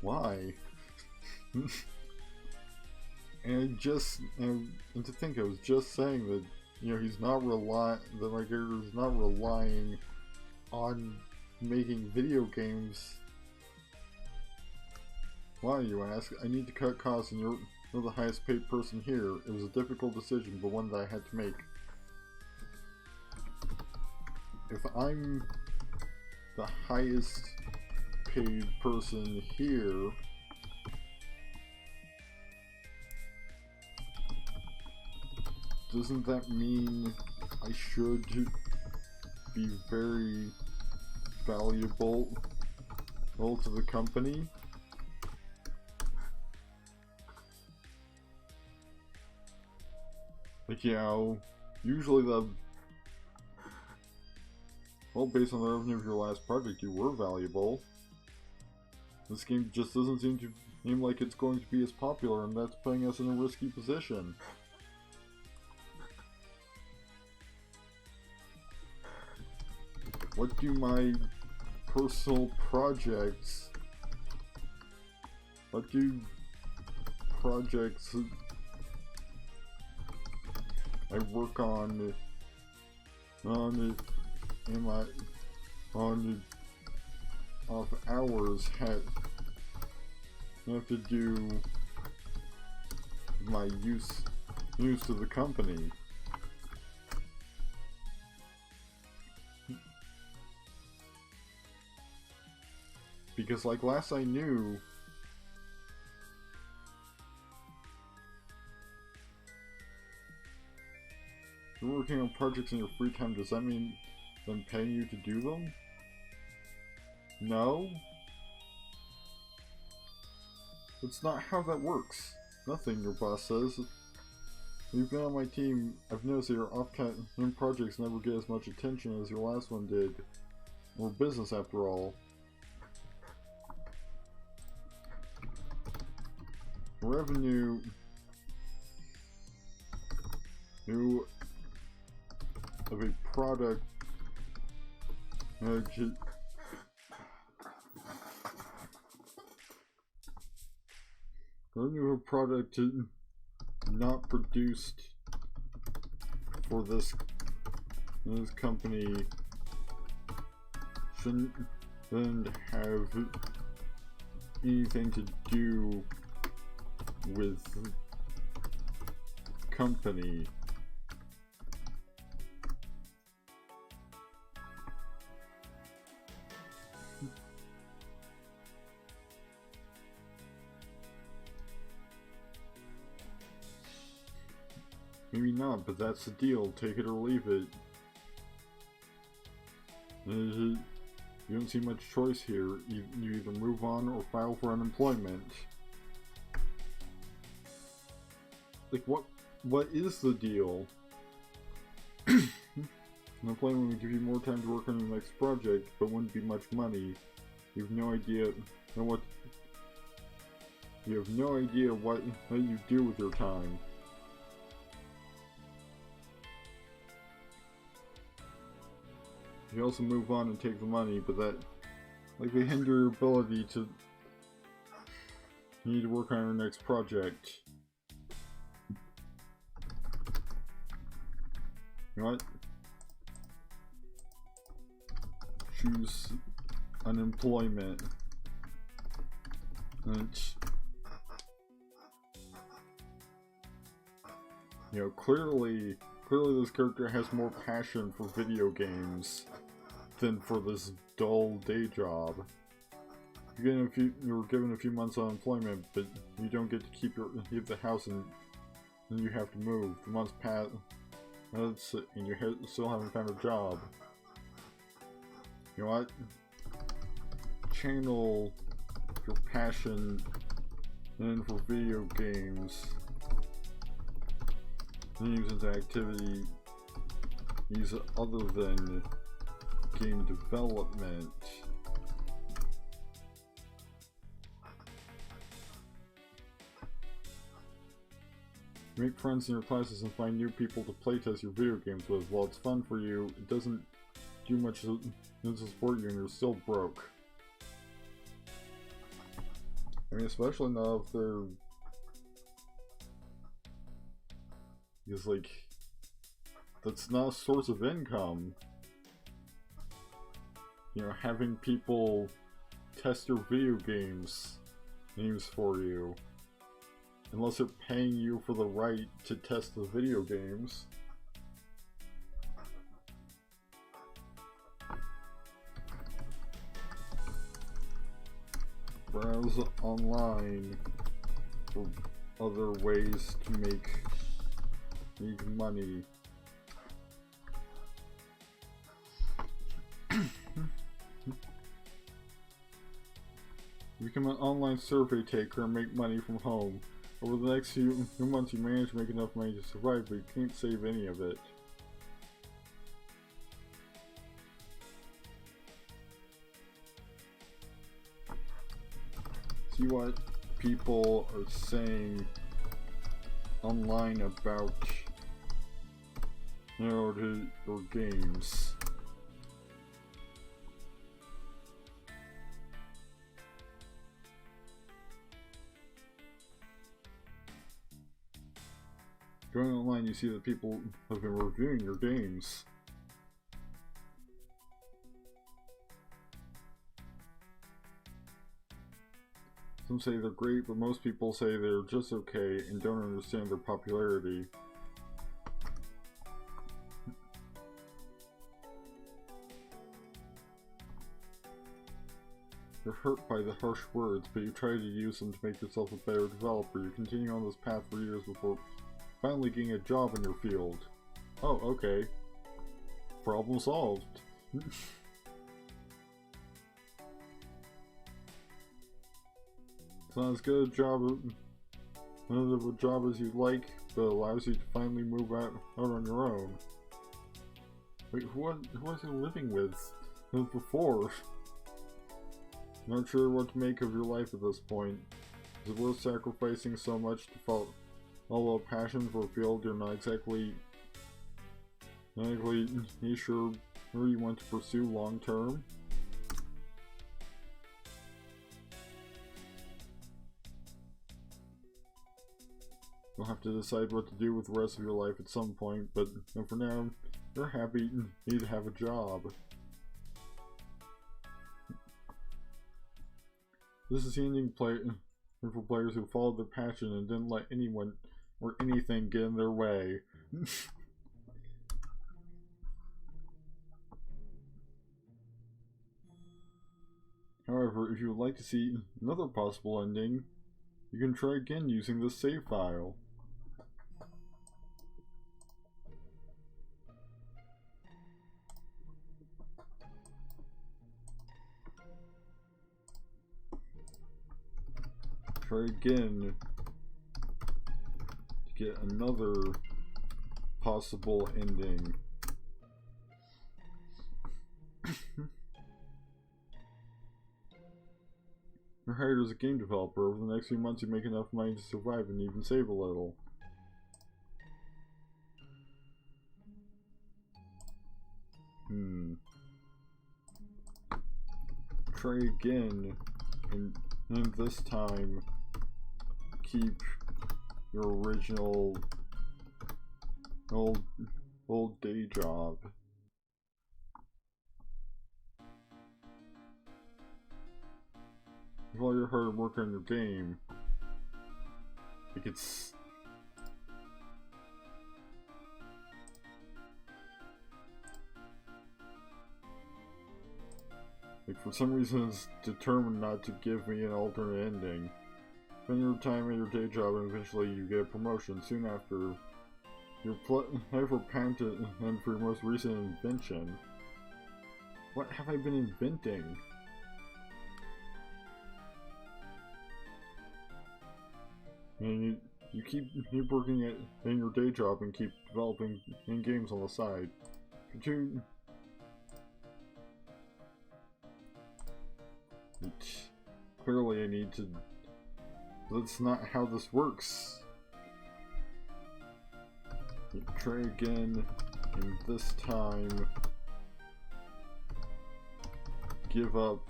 A: Why? And to think, I was just saying that, you know, that my character is not relying on making video games. Why, you ask? I need to cut costs and you're the highest paid person here. It was a difficult decision, but one that I had to make. If I'm the highest paid person here, doesn't that mean I should be very valuable to the company? Like, you know, usually based on the revenue of your last project, you were valuable. This game just doesn't seem like it's going to be as popular, and that's putting us in a risky position. What do my personal projects... What do projects I work on off hours have to do my use to the company? Because, like, last I knew, you're working on projects in your free time. Does that mean them paying you to do them? No? That's not how that works. Nothing, your boss says. You've been on my team. I've noticed that your off-time projects never get as much attention as your last one did. We're business after all. Revenue of a product revenue of a product not produced for this company shouldn't have anything to do with company. Maybe not, but that's the deal. Take it or leave it. You don't see much choice here. You either move on or file for unemployment. Like, what is the deal? Unemployment would give you more time to work on your next project, but wouldn't be much money. You have no idea what you do with your time. You also move on and take the money, but that likely hinder your ability to. You need to work on your next project. You know what? Choose unemployment. And you know, clearly this character has more passion for video games than for this dull day job. You're given a few months of unemployment, but you don't get to keep the house, and you have to move. The months pass, and you still haven't found a job. You know what? Channel your passion in for video games into activity other than game development. Make friends in your classes and find new people to playtest your video games with. While it's fun for you, it doesn't do much to support you, and you're still broke. I mean, especially now if they're... Because, like, that's not a source of income. You know, having people test your video games for you. Unless they're paying you for the right to test the video games. Browse online for other ways to make money. Become an online survey taker and make money from home. Over the next few months you manage to make enough money to survive, but you can't save any of it. See what people are saying online about, you know, or games. Going online, you see that people have been reviewing your games. Some say they're great, but most people say they're just okay and don't understand their popularity. You're hurt by the harsh words, but you try to use them to make yourself a better developer. You continue on this path for years before finally getting a job in your field. Oh, okay. not as good a job of a job as you'd like, but allows you to finally move out on your own. Wait, who was you living with before? Not sure what to make of your life at this point. Is it worth sacrificing so much to follow a passion for a field you're not exactly sure who you want to pursue long term? You'll have to decide what to do with the rest of your life at some point, but for now, you're happy you need to have a job. This is the ending for players who followed their passion and didn't let anyone or anything get in their way. However, if you would like to see another possible ending, you can try again using this save file. Try again to get another possible ending. You're hired as a game developer. Over the next few months you make enough money to survive and even save a little. Try again, and this time keep your original old day job. With all your hard work on your game, like it's like for some reason it's determined not to give me an alternate ending. Spend your time at your day job and eventually you get a promotion. Soon after, you're for patent and for your most recent invention. What have I been inventing? And you keep working in your day job and keep developing in games on the side. Clearly I need to... That's not how this works. Try again, and this time give up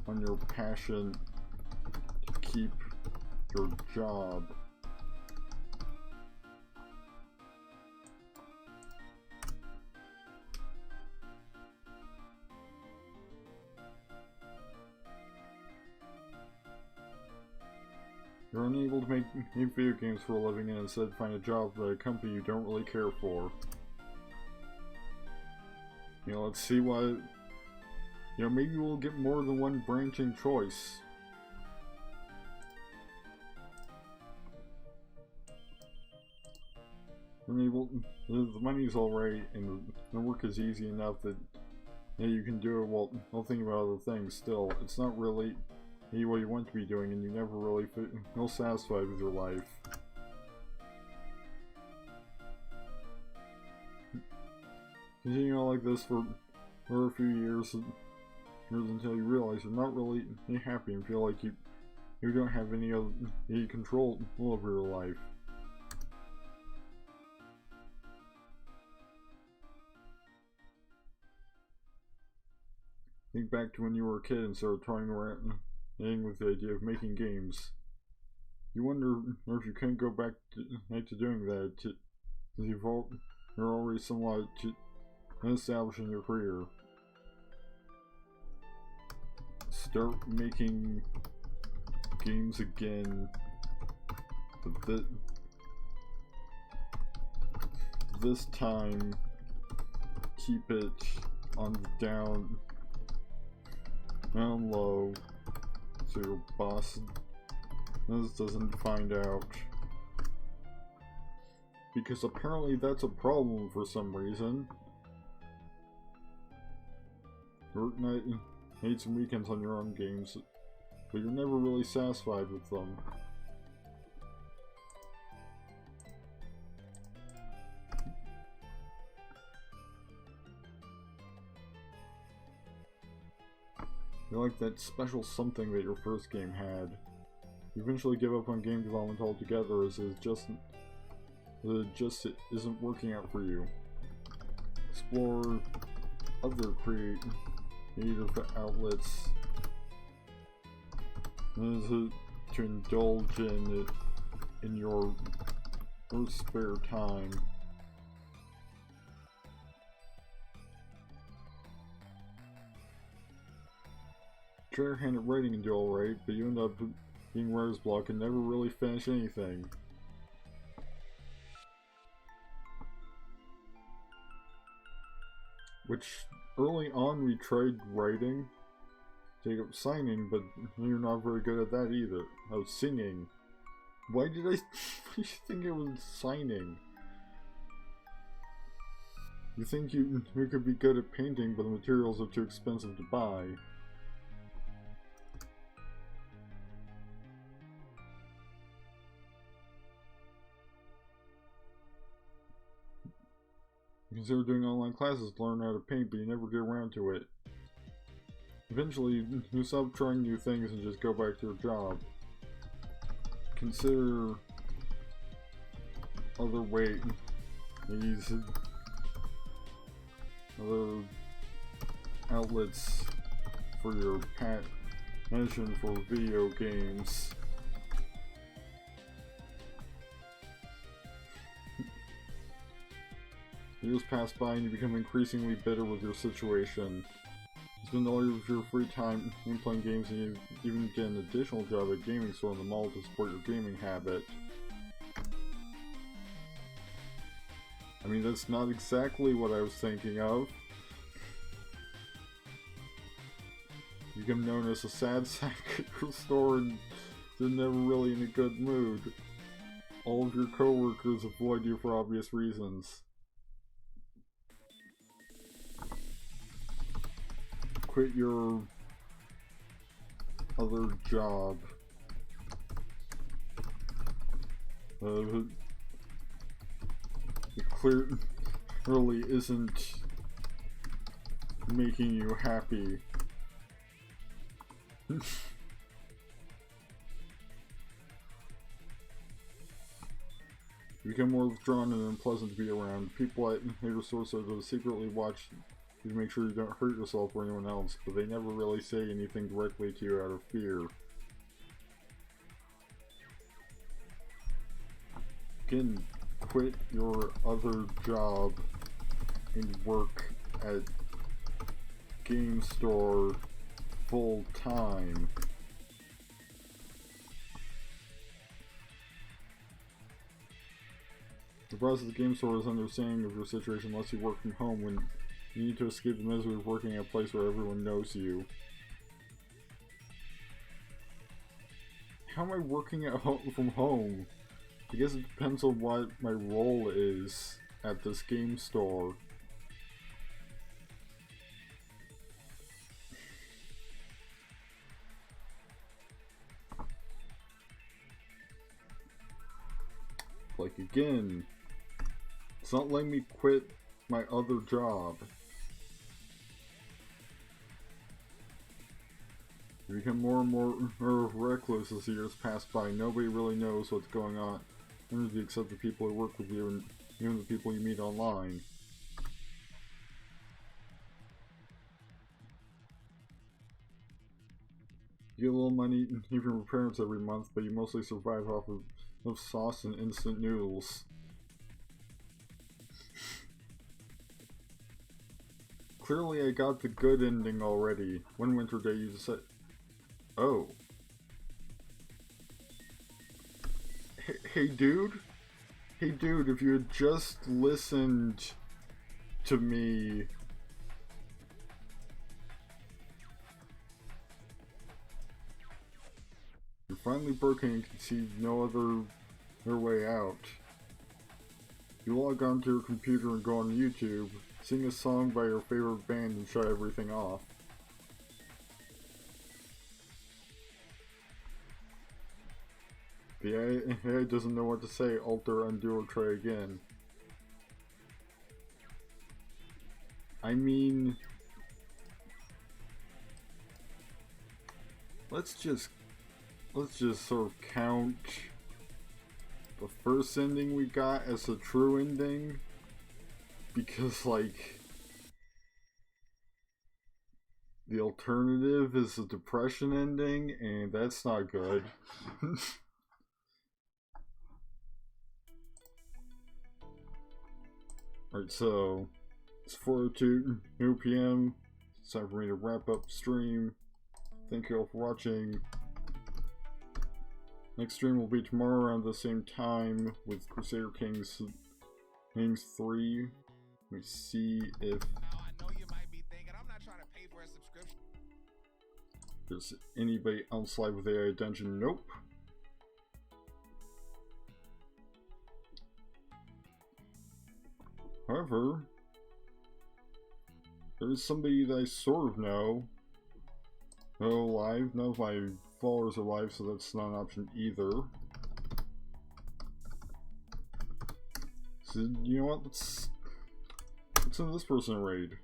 A: on your passion to keep your job. You're unable to make video games for a living and instead find a job at a company you don't really care for. You know, let's see what... You know, maybe we'll get more than one branching choice. Unable, the money's alright and the work is easy enough that you can do it while thinking about other things. Still, it's not really what you want to be doing, and you never really feel satisfied with your life. Continuing on like this for a few years until you realize you're not really happy and feel like you don't have any control over your life. Think back to when you were a kid and started toying around with the idea of making games. You wonder if you can go back to doing that, because you're already somewhat establishing your career. Start making games again, but this time keep it on the down low, so your boss doesn't find out. Because apparently that's a problem for some reason. Work nights and weekends on your own games. but you're never really satisfied with them. You're like that special something that your first game had. You eventually give up on game development altogether as it just isn't working out for you. Explore other creative outlets to indulge in your spare time. Try your hand at writing and do alright, but you end up being writer's block and never really finish anything. Which, early on we tried writing, take up signing, but you're not very good at that either. Oh, singing. Why did I think it was signing? You think you could be good at painting, but the materials are too expensive to buy. You consider doing online classes to learn how to paint, but you never get around to it. Eventually, you stop trying new things and just go back to your job. Consider other ways, other outlets for your passion for video games. Years pass by and you become increasingly bitter with your situation. You spend all of your free time playing games, and you even get an additional job at a gaming store in the mall to support your gaming habit. I mean, that's not exactly what I was thinking of. You become known as a sad sack at your store and they're never really in a good mood. All of your coworkers avoid you for obvious reasons. Quit your other job. It clearly isn't making you happy. You become more withdrawn and unpleasant to be around. People at your source are to secretly watch you to make sure you don't hurt yourself or anyone else, but they never really say anything directly to you out of fear. Again, quit your other job and work at game store full time. The boss of the game store is understanding of your situation unless you work from home when you need to escape the misery of working at a place where everyone knows you. How am I working at from home? I guess it depends on what my role is at this game store. Like, again, it's not letting me quit my other job. You become more and more reckless as the years pass by. Nobody really knows what's going on, except the people who work with you and even the people you meet online. You get a little money even from your parents every month, but you mostly survive off of sauce and instant noodles. Clearly I got the good ending already. One winter day you decide... Oh. Hey dude? Hey dude, if you had just listened to me... You're finally broken and can see no other way out. You log onto your computer and go on YouTube, sing a song by your favorite band and shut everything off. The AI doesn't know what to say. Alter, undo, or try again. I mean... Let's just sort of count the first ending we got as a true ending. Because, like... The alternative is a depression ending, and that's not good. Alright, so it's 4:02 p.m. It's time for me to wrap up the stream. Thank you all for watching. Next stream will be tomorrow around the same time with Crusader Kings 3. Let me see if there's anybody else live with AI Dungeon. Nope. However, there's somebody that I sort of know. No live. None of my followers are live, so that's not an option either. So, you know what? Let's send this person a raid.